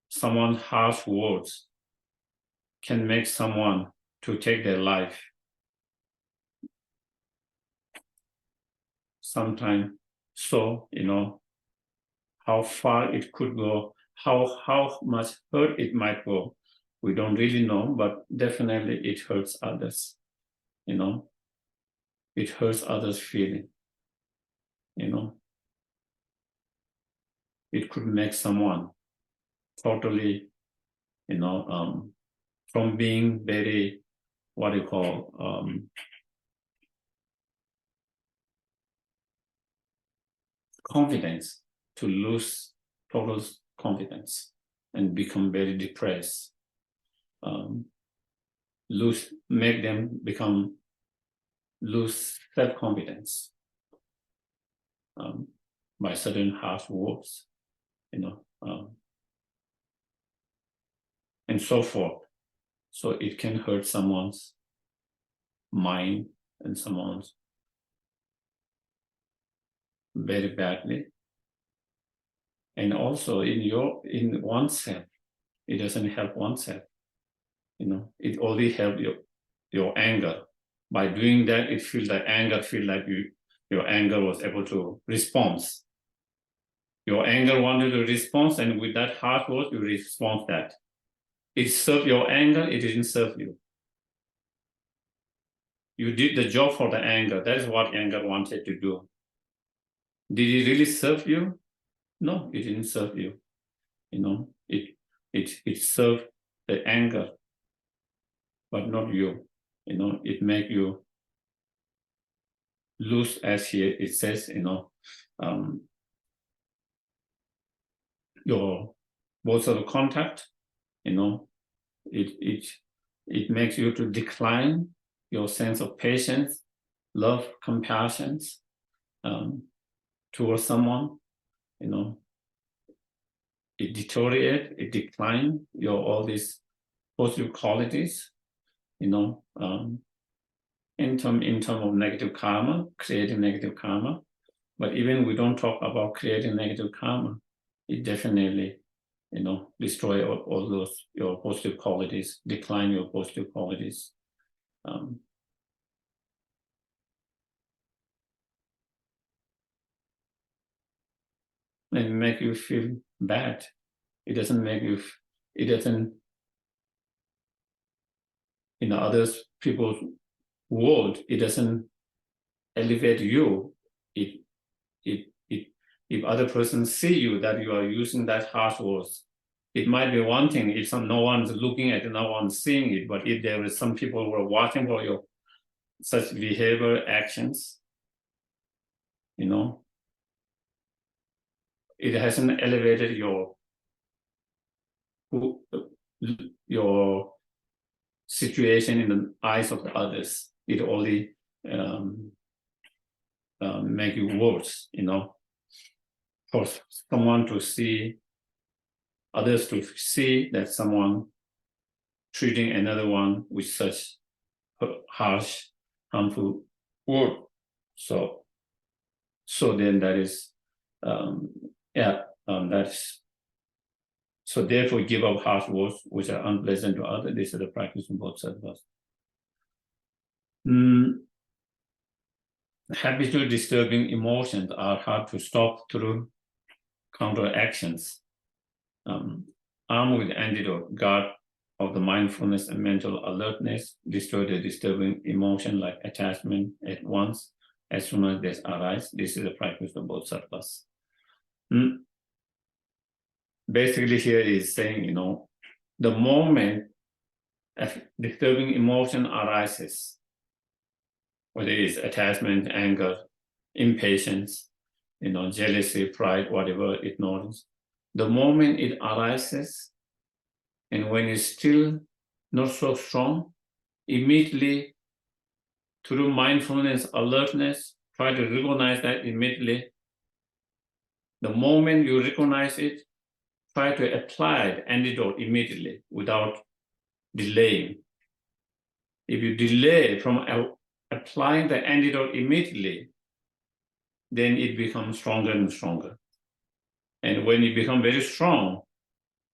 Someone's harsh words can make someone to take their life. Sometimes, how far it could go, how much hurt it might go, we don't really know, but definitely it hurts others. It hurts others' feeling. It could make someone totally, from being very, confidence, to lose total confidence and become very depressed. Make them lose self-confidence by certain harsh words, and so forth. So it can hurt someone's mind and someone's very badly. And also in oneself, it doesn't help oneself. It only helps your anger. By doing that, it feels like your anger was able to respond. Your anger wanted to respond, and with that hard word, you respond that. It served your anger, it didn't serve you. You did the job for the anger. That is what anger wanted to do. Did it really serve you? No, it didn't serve you. It served the anger, but not you. It make you lose, as here it says, your both of the contact. It makes you to decline your sense of patience, love, compassion towards someone. It deteriorates, it declines all these positive qualities. in terms of negative karma, creating negative karma. But even we don't talk about creating negative karma, it definitely, destroy all those, your positive qualities, decline your positive qualities. And make you feel bad. It doesn't make you, it doesn't, in others people's world, it doesn't elevate you. If other persons see you that you are using that harsh words, it might be one thing if no one's looking at it, no one's seeing it, but if there is some people who are watching for your such behavior, actions, it hasn't elevated your situation in the eyes of the others. It only make you worse, for someone to see, others to see that someone treating another one with such harsh, harmful word. So then that is, that's, so therefore give up harsh words which are unpleasant to others. This is the practice of Bodhisattvas. Habitual disturbing emotions are hard to stop through counteractions. Armed with antidote, guard of the mindfulness and mental alertness, destroy the disturbing emotion like attachment at once, as soon as they arise. This is the practice of Bodhisattvas. Basically here is saying, the moment a disturbing emotion arises, whether it is attachment, anger, impatience, jealousy, pride, whatever it knows, the moment it arises, and when it's still not so strong, immediately through mindfulness, alertness, try to recognize that immediately. The moment you recognize it, try to apply the antidote immediately without delaying. If you delay from applying the antidote immediately, then it becomes stronger and stronger. And when it becomes very strong,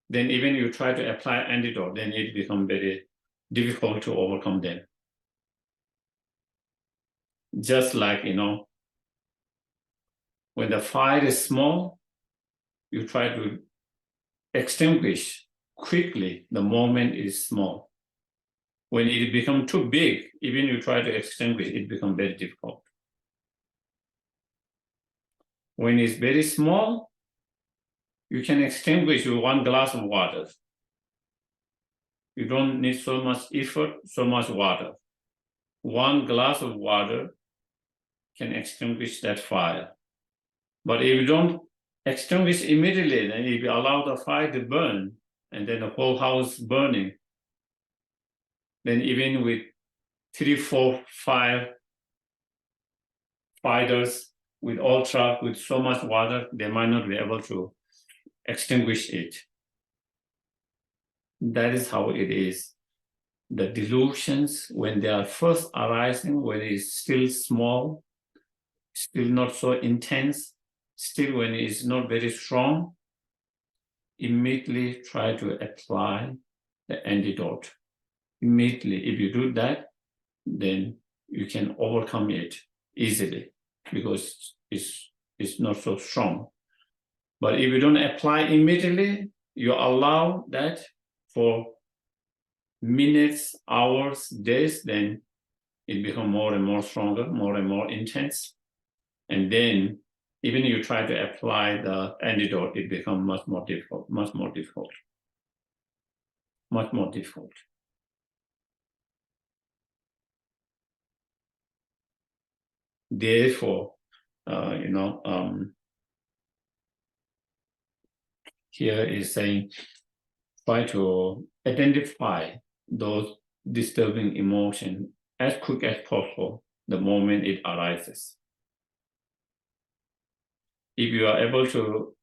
then even you try to apply antidote, then it becomes very difficult to overcome them. Just like, when the fire is small, you try to extinguish quickly the moment it is small. When it becomes too big, even you try to extinguish, it becomes very difficult. When it's very small, you can extinguish with one glass of water. You don't need so much effort, so much water. One glass of water can extinguish that fire. But if you don't extinguish immediately, then if you allow the fire to burn, and then the whole house burning, then even with 3, 4, 5 fighters with so much water, they might not be able to extinguish it. That is how it is. The delusions, when they are first arising, when it is still small, still not so intense, still when it is not very strong, immediately try to apply the antidote. Immediately, if you do that, then you can overcome it easily because it's not so strong. But if you don't apply immediately, you allow that for minutes, hours, days, then it becomes more and more stronger, more and more intense. And then even if you try to apply the antidote, it becomes much more difficult, much more difficult, much more difficult. Therefore, here is saying, try to identify those disturbing emotions as quick as possible the moment it arises. If you are able to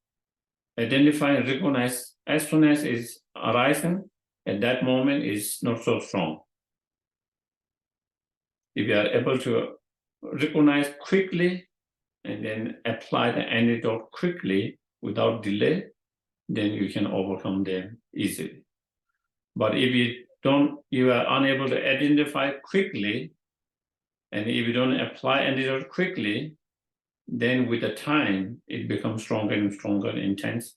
identify and recognize as soon as it's arising, at that moment is not so strong. if you are able to recognize quickly and then apply the antidote quickly without delay, then you can overcome them easily. But if you are unable to identify quickly, and if you don't apply antidote quickly, then with the time, it becomes stronger and stronger, intense.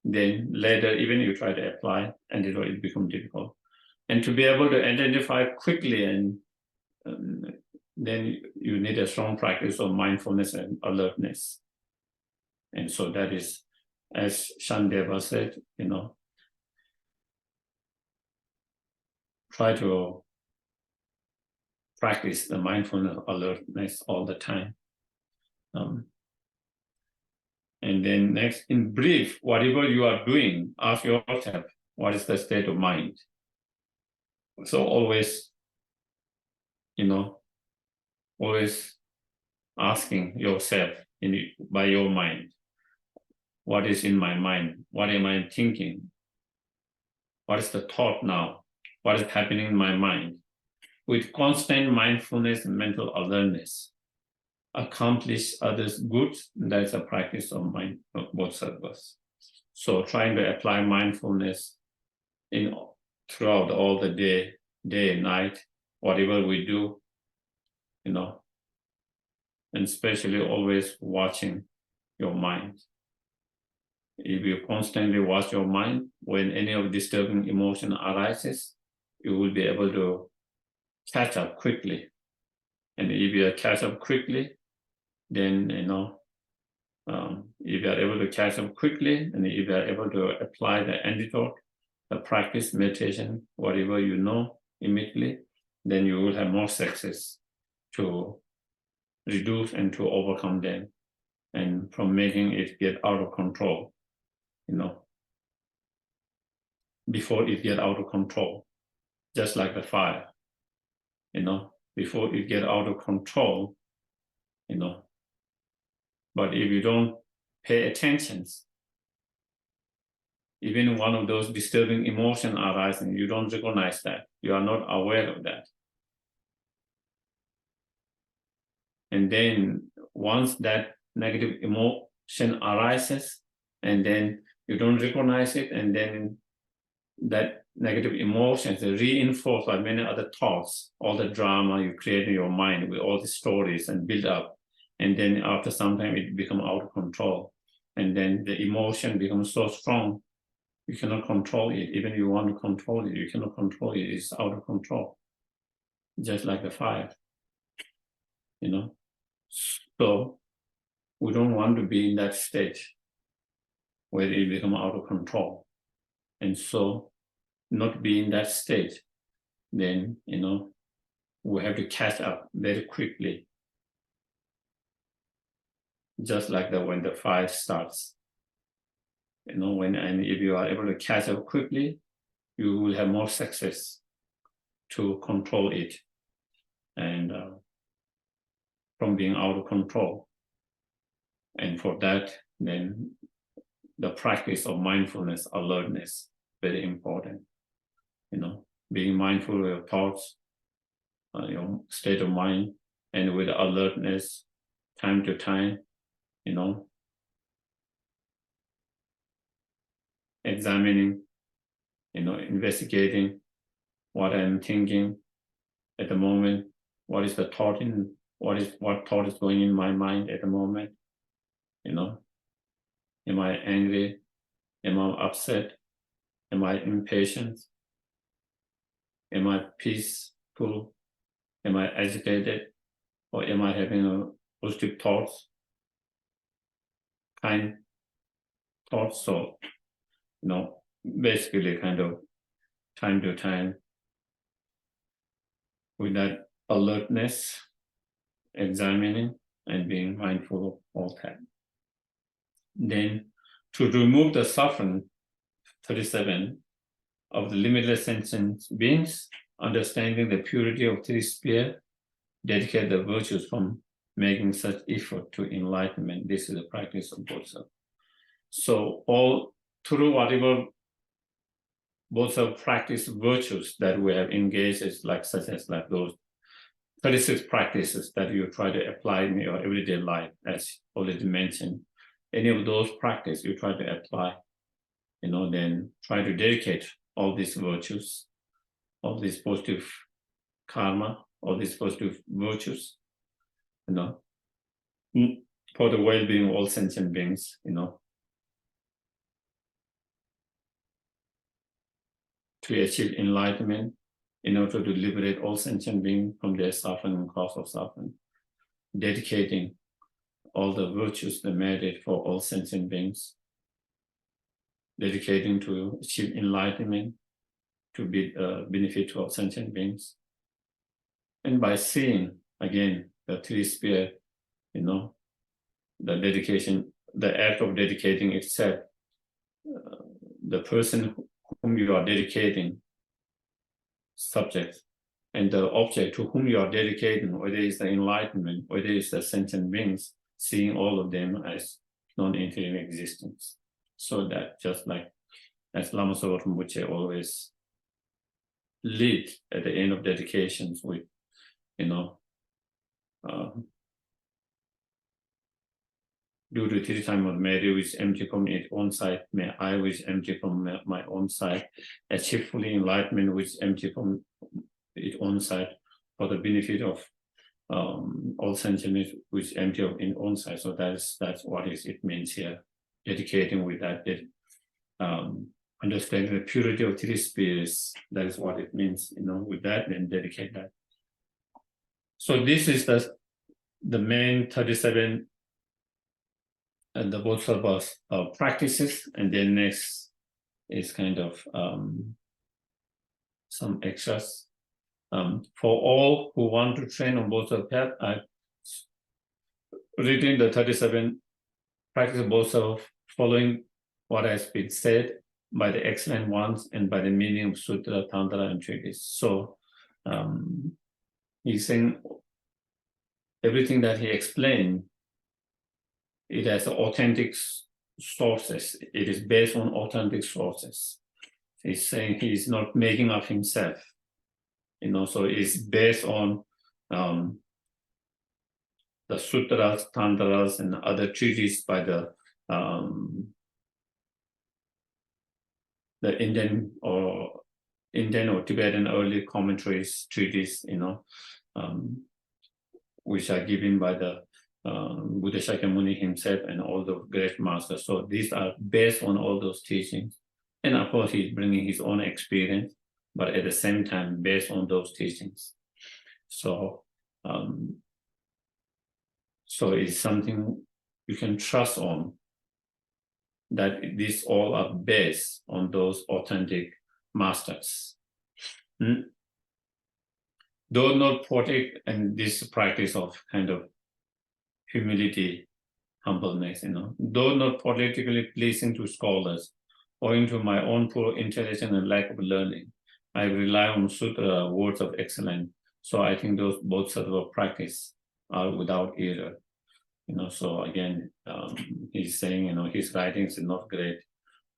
Then later, even if you try to apply antidote, it becomes difficult. And to be able to identify quickly, and then you need a strong practice of mindfulness and alertness. And so that is, as Shandeva said, try to practice the mindfulness alertness all the time. And then next, in brief, whatever you are doing, ask yourself, what is the state of mind? So always, always asking yourself by your mind, what is in my mind? What am I thinking? What is the thought now? What is happening in my mind? With constant mindfulness and mental awareness, accomplish others' good. That is a practice of Bodhisattvas. So trying to apply mindfulness throughout all the day and night, whatever we do, and especially always watching your mind. If you constantly watch your mind, when any of disturbing emotion arises, you will be able to catch up quickly. And if you catch up quickly, then, if you are able to catch up quickly, and if you are able to apply the antidote, the practice, meditation, whatever you know immediately, then you will have more success to reduce and to overcome them, and from making it get out of control, before it get out of control, just like the fire, before it get out of control, but if you don't pay attention, even one of those disturbing emotions arising, you don't recognize that. You are not aware of that. And then once that negative emotion arises, and then you don't recognize it, and then that negative emotions are reinforced by many other thoughts, all the drama you create in your mind with all the stories and build up. And then after some time, it becomes out of control. And then the emotion becomes so strong, you cannot control it. Even if you want to control it, you cannot control it. It's out of control, just like the fire, So we don't want to be in that state where it becomes out of control. And so not be in that state, then, we have to catch up very quickly. Just like when the fire starts, and if you are able to catch up quickly, you will have more success to control it, and from being out of control. And for that, then the practice of mindfulness, alertness, very important. Being mindful of your thoughts, your state of mind, and with alertness, time to time, examining, investigating what I'm thinking at the moment, what is the thought what thought is going in my mind at the moment, am I angry, am I upset, am I impatient, am I peaceful, am I agitated, or am I having positive thoughts, kind thoughts? So, basically kind of time to time with that alertness, examining and being mindful of all that. Then to remove the suffering, 37, of the limitless sentient beings, understanding the purity of three spheres, dedicate the virtues from making such effort to enlightenment. This is the practice of Bodhisattva. So all through whatever Bodhisattva practice virtues that we have engaged, such as those 36 practices that you try to apply in your everyday life, as already mentioned. Any of those practices you try to apply, then try to dedicate all these virtues, all these positive karma, all these positive virtues, for the well-being of all sentient beings, to achieve enlightenment, in order to liberate all sentient beings from their suffering and cause of suffering, dedicating all the virtues, the merit for all sentient beings, dedicating to achieve enlightenment, to be benefit to all sentient beings. And by seeing, again, the three sphere, the dedication, the act of dedicating itself, the person whom you are dedicating, subject, and the object to whom you are dedicating, whether it's the enlightenment, whether it's the sentient beings, seeing all of them as non-entity existence. So that just like as Lama Zopa Rinpoche always lead at the end of dedications with, due to three times of Mary, which empty from its own side, may I, which empty from my own side, achieve fully enlightenment, which empty from its own side, for the benefit of all sentient, which empty of its own side. So that's what it means here. Dedicating with that, understanding the purity of three spirits. That is what it means, with that, and dedicate that. So this is the main 37 and the Bodhisattvas practices, and then next is kind of some extras. For all who want to train on Bodhisattva path, I'm reading the 37 practices of Bodhisattva, following what has been said by the excellent ones and by the meaning of Sutra, Tantra, and treatise. So he's saying everything that he explained, it has authentic sources. It is based on authentic sources. He's saying he's not making up himself. So it's based on the sutras, tantras, and other treatises by the Indian or Tibetan early commentaries, treatises, which are given by the Buddha Shakyamuni himself and all the great masters. So these are based on all those teachings. And of course, he's bringing his own experience, but at the same time, based on those teachings. So, it's something you can trust on, that these all are based on those authentic masters. Though not protect, and this practice of kind of humility, humbleness, though not politically pleasing to scholars, owing to my own poor intelligence and lack of learning, I rely on sutra, words of excellence. So I think those bodhisattva practice are without error. So again, he's saying, his writings are not great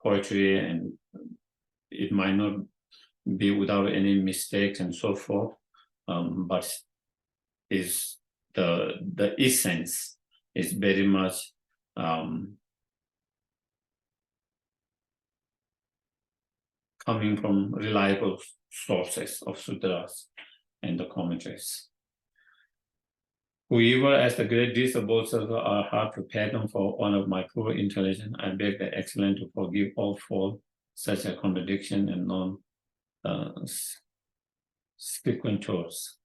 poetry, and it might not be without any mistakes and so forth, but is the essence is very much coming from reliable sources of sutras and the commentaries. Whoever as the great deeds of Bodhisattva are hard to pardon for one of my poor intelligence, I beg the excellent to forgive all fault, such a contradiction and non-sequentors,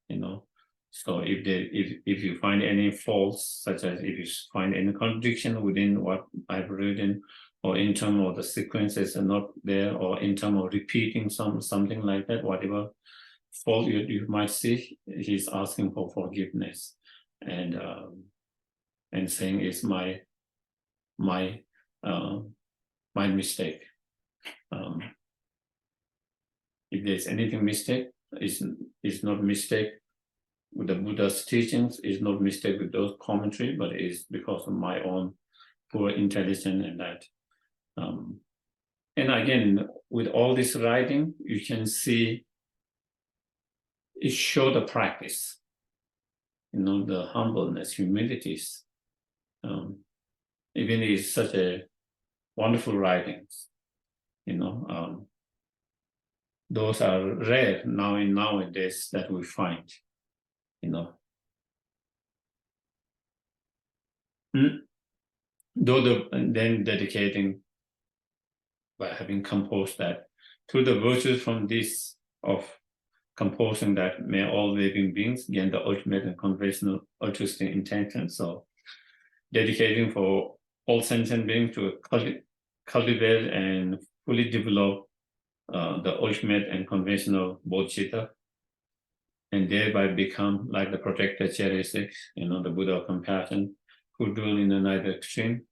So if you find any faults, such as if you find any contradiction within what I've written, or in terms of the sequences are not there, or in terms of repeating something like that, whatever fault you might see, he's asking for forgiveness, and saying it's my mistake. If there's anything mistake, it's not mistake with the Buddha's teachings, is not mistake with those commentary, but is because of my own poor intelligence and that. And again, with all this writing, you can see it show the practice. the humbleness, humilities. Even is such a wonderful writings, those are rare nowadays that we find, then dedicating by having composed that to the virtues from this of composing that may all living beings gain the ultimate and conventional altruistic intention. So dedicating for all sentient beings to cultivate and fully develop the ultimate and conventional bodhisattva, and thereby become like the protector, cherisher, the Buddha of compassion, who dwell in the neither extreme,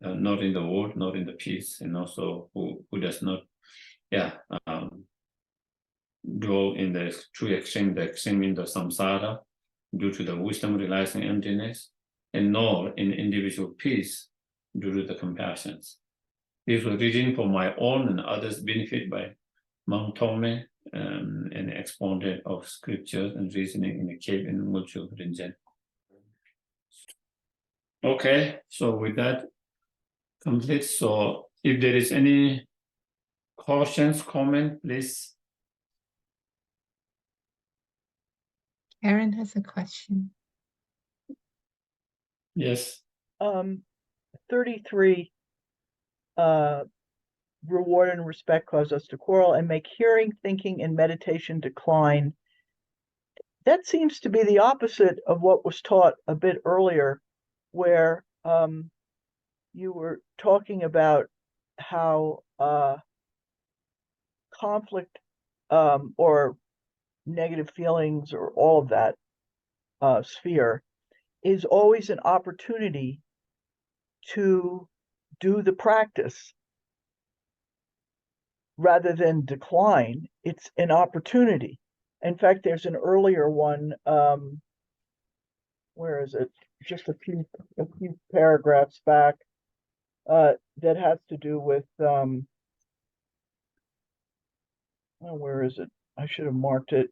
not in the world, not in the peace, and also who does not, dwell in the true extreme, the extreme in the samsara, due to the wisdom realizing emptiness, and nor in individual peace due to the compassions. This was reading for my own and others' benefit by Monk Tome, and expounded of scriptures and reasoning in a cave in Mulchu Rinchen. Okay, so with that complete. So if there is any questions, comment, please. Karen has a question. Yes. 33, reward and respect cause us to quarrel and make hearing, thinking, and meditation decline. That seems to be the opposite of what was taught a bit earlier, where you were talking about how conflict or negative feelings or all of that sphere is always an opportunity to do the practice rather than decline. It's an opportunity. In fact, there's an earlier one, where is it? Just a few paragraphs back, that has to do with, where is it? I should have marked it.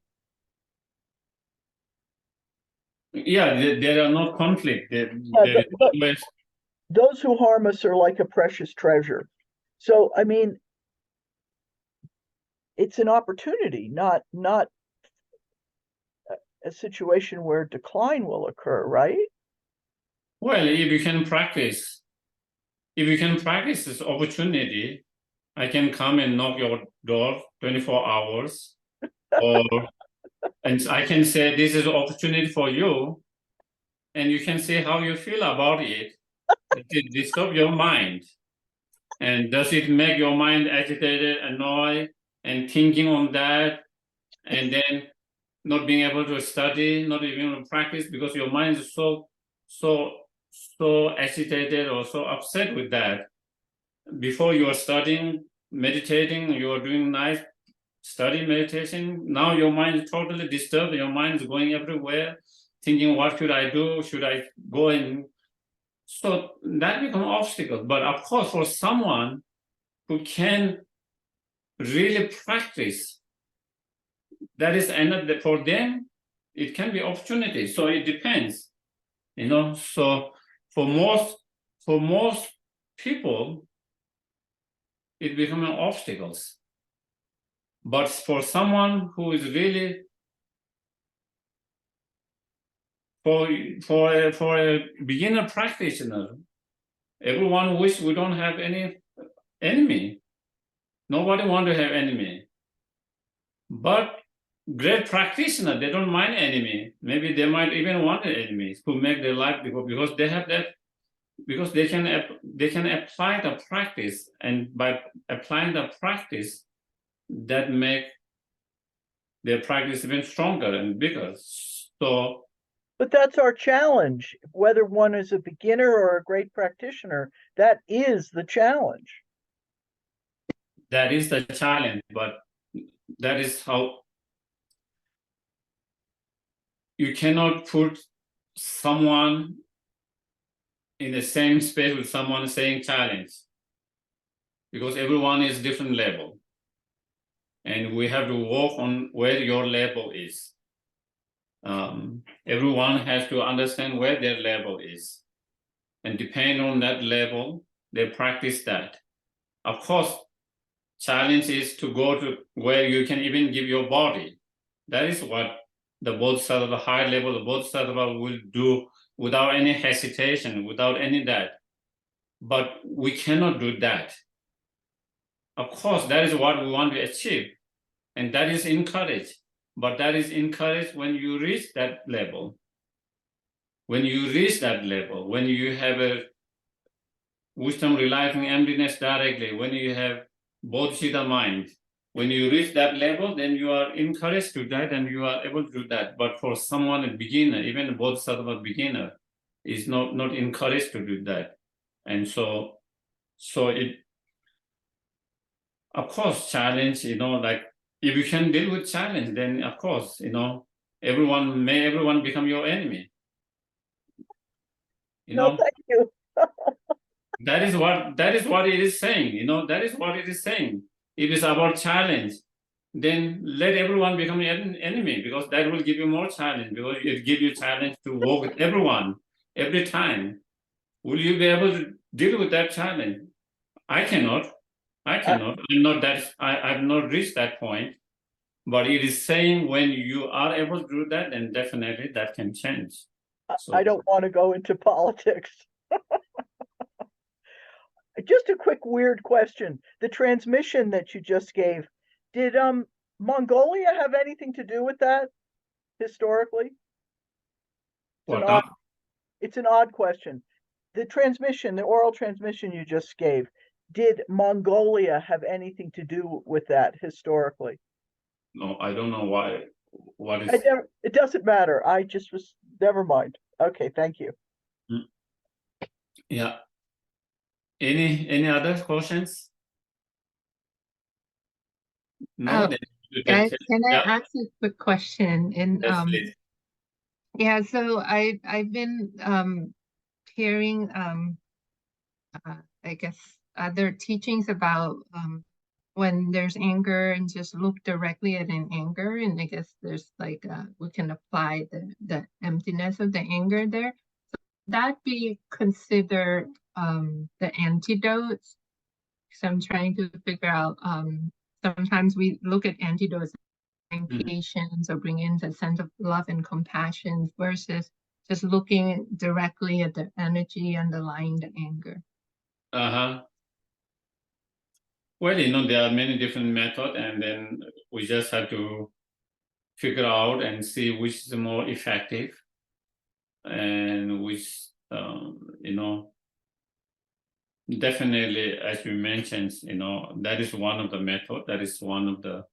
Yeah, there are no conflict. Those who harm us are like a precious treasure. So, I mean, it's an opportunity, not a situation where decline will occur, right? Well, if you can practice this opportunity, I can come and knock your door 24 hours, and I can say, this is an opportunity for you, and you can say how you feel about it. Does it disturb your mind? And does it make your mind agitated, annoyed, and thinking on that, and then not being able to study, not even able to practice because your mind is so agitated or so upset with that? Before you are studying, meditating, you are doing nice study meditation. Now your mind is totally disturbed. Your mind is going everywhere, thinking, what should I do? Should I go in? So that becomes an obstacle. But of course, for someone who can really practice, that is another, for them, it can be opportunity. So it depends, So for most people, it becomes obstacles. But for someone who is really, for a beginner practitioner, everyone wish we don't have any enemy. Nobody want to have enemy. But great practitioner, they don't mind enemy. Maybe they might even want enemies to make their life because they have that, because they can apply the practice, and by applying the practice, that make their practice even stronger and bigger. So, but that's our challenge. Whether one is a beginner or a great practitioner, that is the challenge. That is the challenge, but that is how you cannot put someone in the same space with someone saying challenge, because everyone is different level. And we have to work on where your level is. everyone has to understand where their level is, and depending on that level, they practice that. Of course, challenge is to go to where you can even give your body. That is what the Bodhisattva, high level of Bodhisattva will do without any hesitation, without any that. But we cannot do that. Of course, that is what we want to achieve, and that is encouraged. But that is encouraged when you reach that level. When you reach that level, when you have a wisdom realizing emptiness directly, when you have Bodhisattva mind, when you reach that level, then you are encouraged to that and you are able to do that. But for someone, a beginner, even a Bodhisattva beginner, is not encouraged to do that. And so it, of course, challenge, like if you can deal with challenge, then of course, everyone become your enemy. No, thank you. That is what it is saying, that is what it is saying. If it's about challenge, then let everyone become an enemy, because that will give you more challenge, because it gives you challenge to work with everyone every time. Will you be able to deal with that challenge? I cannot. I've not reached that point. But it is saying when you are able to do that, then definitely that can change. So, I don't want to go into politics. Just a quick weird question. The transmission that you just gave, did Mongolia have anything to do with that historically? It's an odd question. The oral transmission you just gave, did Mongolia have anything to do with that historically? No, I don't know why. What is it doesn't matter. I just was, never mind. Okay, thank you. Yeah. Any other questions? No. Guys, can I ask a quick question? And yes, please. yeah, so I've been hearing I guess other teachings about when there's anger and just look directly at an anger, and I guess there's like we can apply the emptiness of the anger there. So that be considered the antidotes? So I'm trying to figure out, sometimes we look at antidotes and patience or bring in the sense of love and compassion versus just looking directly at the energy underlying the anger. Well, there are many different methods, and then we just have to figure out and see which is more effective, and which, definitely, as you mentioned, that is one of the methods. That is one of the,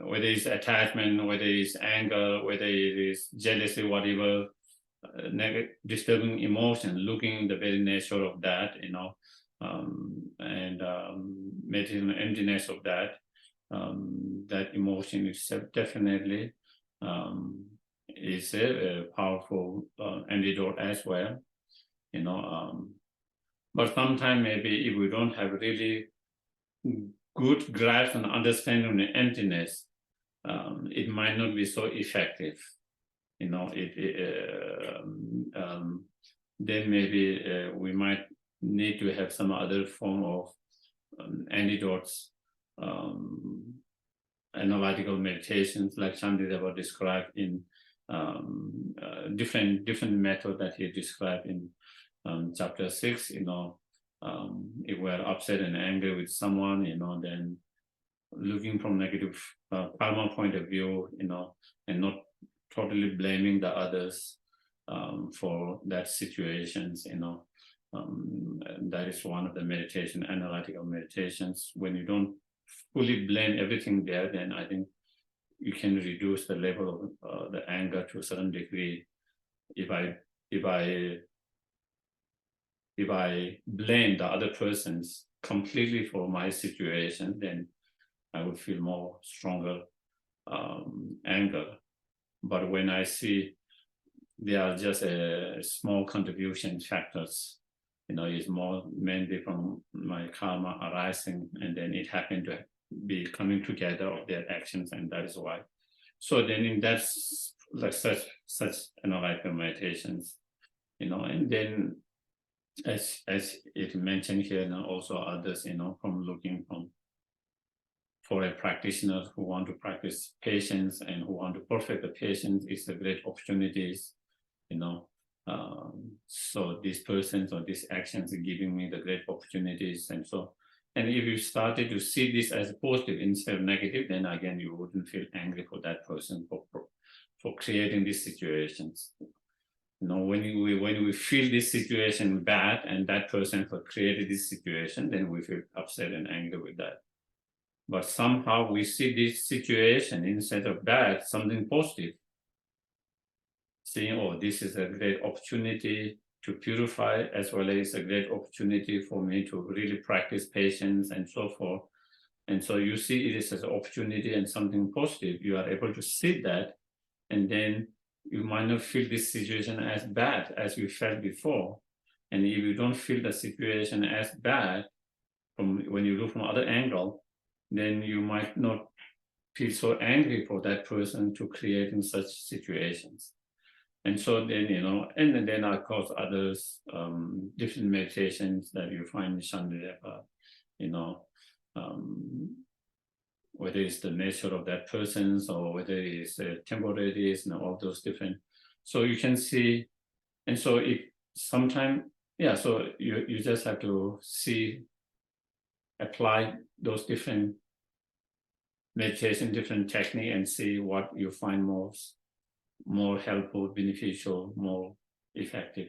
whether it's attachment, whether it's anger, whether it is jealousy, whatever, disturbing emotion, looking the very nature of that, and meditating the emptiness of that, that emotion itself definitely is a powerful antidote as well, but sometimes maybe if we don't have really good grasp and understanding of the emptiness, it might not be so effective. Then maybe we might need to have some other form of antidotes, analytical meditations, like Shantideva described in different method that he described in chapter 6. If we're upset and angry with someone, then looking from negative karma point of view, and not totally blaming the others for that situations, that is one of the meditation, analytical meditations. When you don't fully blame everything there, then I think you can reduce the level of the anger to a certain degree. If I blame the other persons completely for my situation, then I would feel more stronger anger. But when I see they are just a small contribution factors, it's more mainly from my karma arising, and then it happened to be coming together of their actions, and that is why. So then in that like such like meditations, and then as it mentioned here, and also others, from looking for a practitioner who want to practice patience and who want to perfect the patience is a great opportunities, so these persons or these actions are giving me the great opportunities, and if you started to see this as positive instead of negative, then again you wouldn't feel angry for that person for creating these situations. When we feel this situation bad and that person for created this situation, then we feel upset and angry with that. But somehow we see this situation instead of bad, something positive. Saying, oh, this is a great opportunity to purify, as well as a great opportunity for me to really practice patience and so forth. And so you see it is as an opportunity and something positive. You are able to see that, and then you might not feel this situation as bad as you felt before. And if you don't feel the situation as bad from when you look from other angle, then you might not feel so angry for that person to creating such situations. And so then, and then of course others, different meditations that you find in Shandilapa, whether it's the nature of that person's or whether it's temporaries and all those different. So you can see, and so it sometimes, so you just have to see, apply those different meditation, different technique, and see what you find more helpful, beneficial, more effective,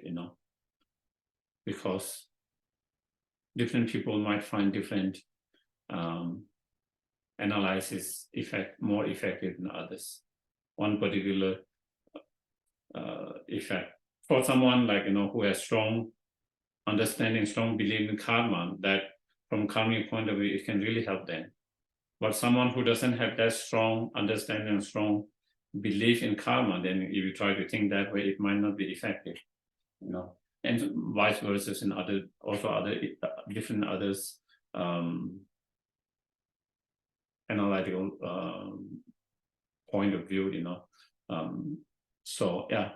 because different people might find different analysis more effective than others. One particular effect for someone like who has strong understanding, strong belief in karma, that from karmic point of view it can really help them. But someone who doesn't have that strong understanding and strong belief in karma, then if you try to think that way, it might not be effective, and vice versa in other different others analytical point of view, so yeah.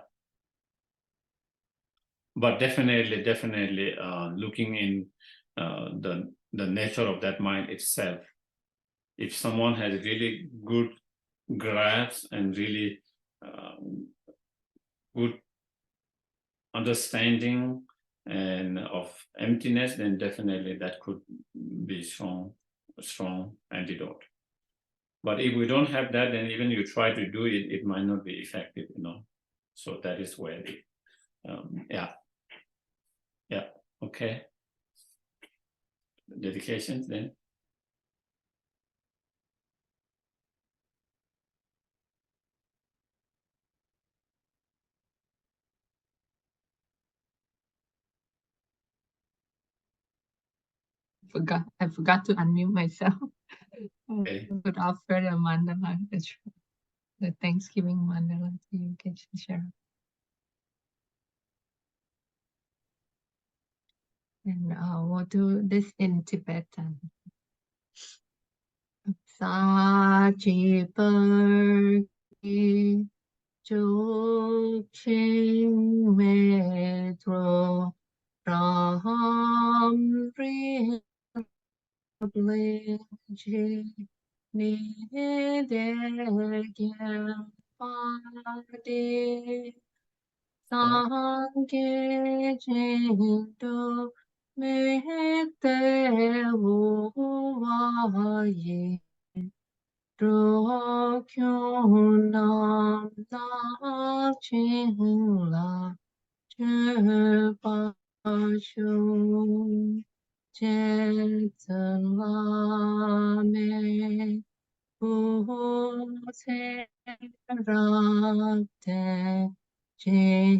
But definitely looking in the nature of that mind itself. If someone has really good grasp and really good understanding and of emptiness, then definitely that could be a strong antidote. But if we don't have that, then even you try to do it, it might not be effective, So that is where okay. Dedications then. I forgot to unmute myself. Okay. I would offer the mandala, the Thanksgiving mandala to you, Geshe Sherab. And we'll do this in Tibetan. Sachi Perki Chukching Medro Ram Ri Blinji Nidegyam Padi Sangye Jindu Mekte Vuvayi Drokyunam La Chingla Chepashu Chetsalame Bhuserate Chinam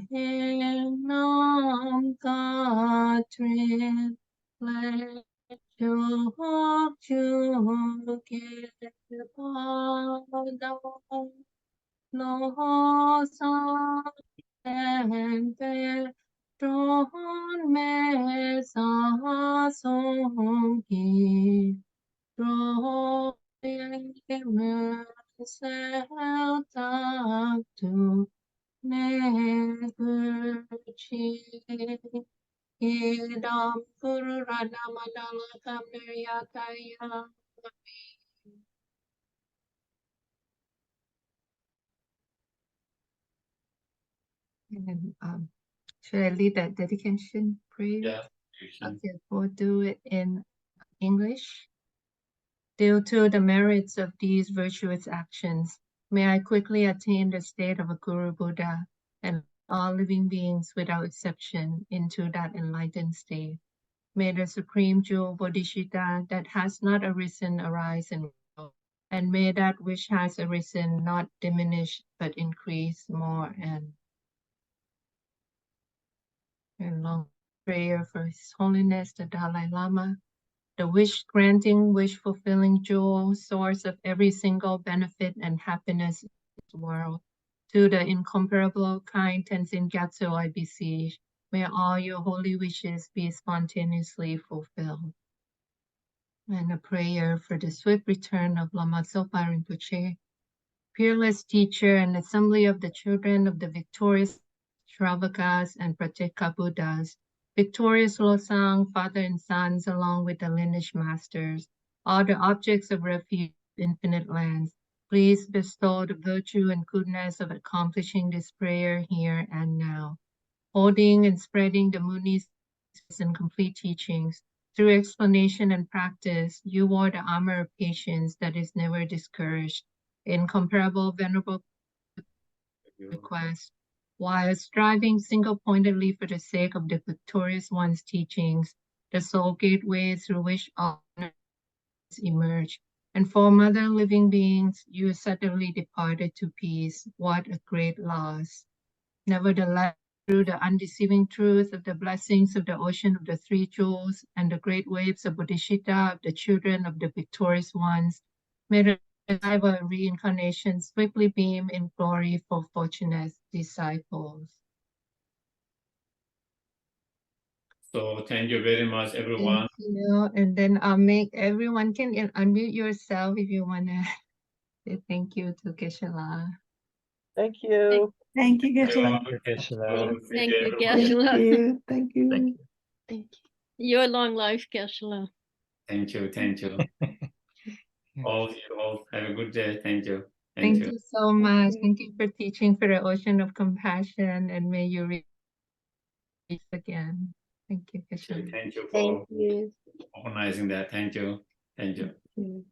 Katrin Padam no Sanpe Tron me sa song ki Tron me self-to never change. Idam Guru Radamadala Kamnayataya. And should I lead that dedication prayer? Yeah, you can. Okay, we'll do it in English. Due to the merits of these virtuous actions, may I quickly attain the state of a Guru Buddha and all living beings without exception into that enlightened state. May the supreme jewel Bodhisattva that has not arisen arise and may that which has arisen not diminish but increase more and long prayer for His Holiness the Dalai Lama, the wish-granting, wish-fulfilling jewel, source of every single benefit and happiness in this world. To the incomparable kind Tenzin Gyatso I beseech, may all your holy wishes be spontaneously fulfilled. And a prayer for the swift return of Lama Zopa Rinpoche, peerless teacher and assembly of the children of the victorious Shravakas and Pratyeka Buddhas, victorious Losang, father and sons, along with the lineage masters, all the objects of refuge, infinite lands, please bestow the virtue and goodness of accomplishing this prayer here and now, holding and spreading the Muni's and complete teachings. Through explanation and practice, you wore the armor of patience that is never discouraged. Incomparable, venerable request, while striving single-pointedly for the sake of the victorious one's teachings, the sole gateway through which all emerge. And for mother living beings, you suddenly departed to peace. What a great loss. Nevertheless, through the undeceiving truth of the blessings of the ocean of the three jewels and the great waves of Bodhisattva, of the children of the victorious ones, may the revival and reincarnation swiftly beam in glory for fortunate disciples. So thank you very much, everyone. Thank you. And then I'll make everyone can unmute yourself if you want to say thank you to Geshe-la. Thank you. Thank you, Geshe. Everyone, Thank you, Geshe. Thank Thank you, everyone. Geshe. Thank you. Thank Thank you. Your long life, Geshe. Thank you, thank you. All you all have a good day. Thank you. Thank you. you so much. Thank you for teaching for the ocean of compassion, and may you reach again. Thank you, Geshe. Thank you for Thank you. organizing that. Thank you. Thank you. Thank you.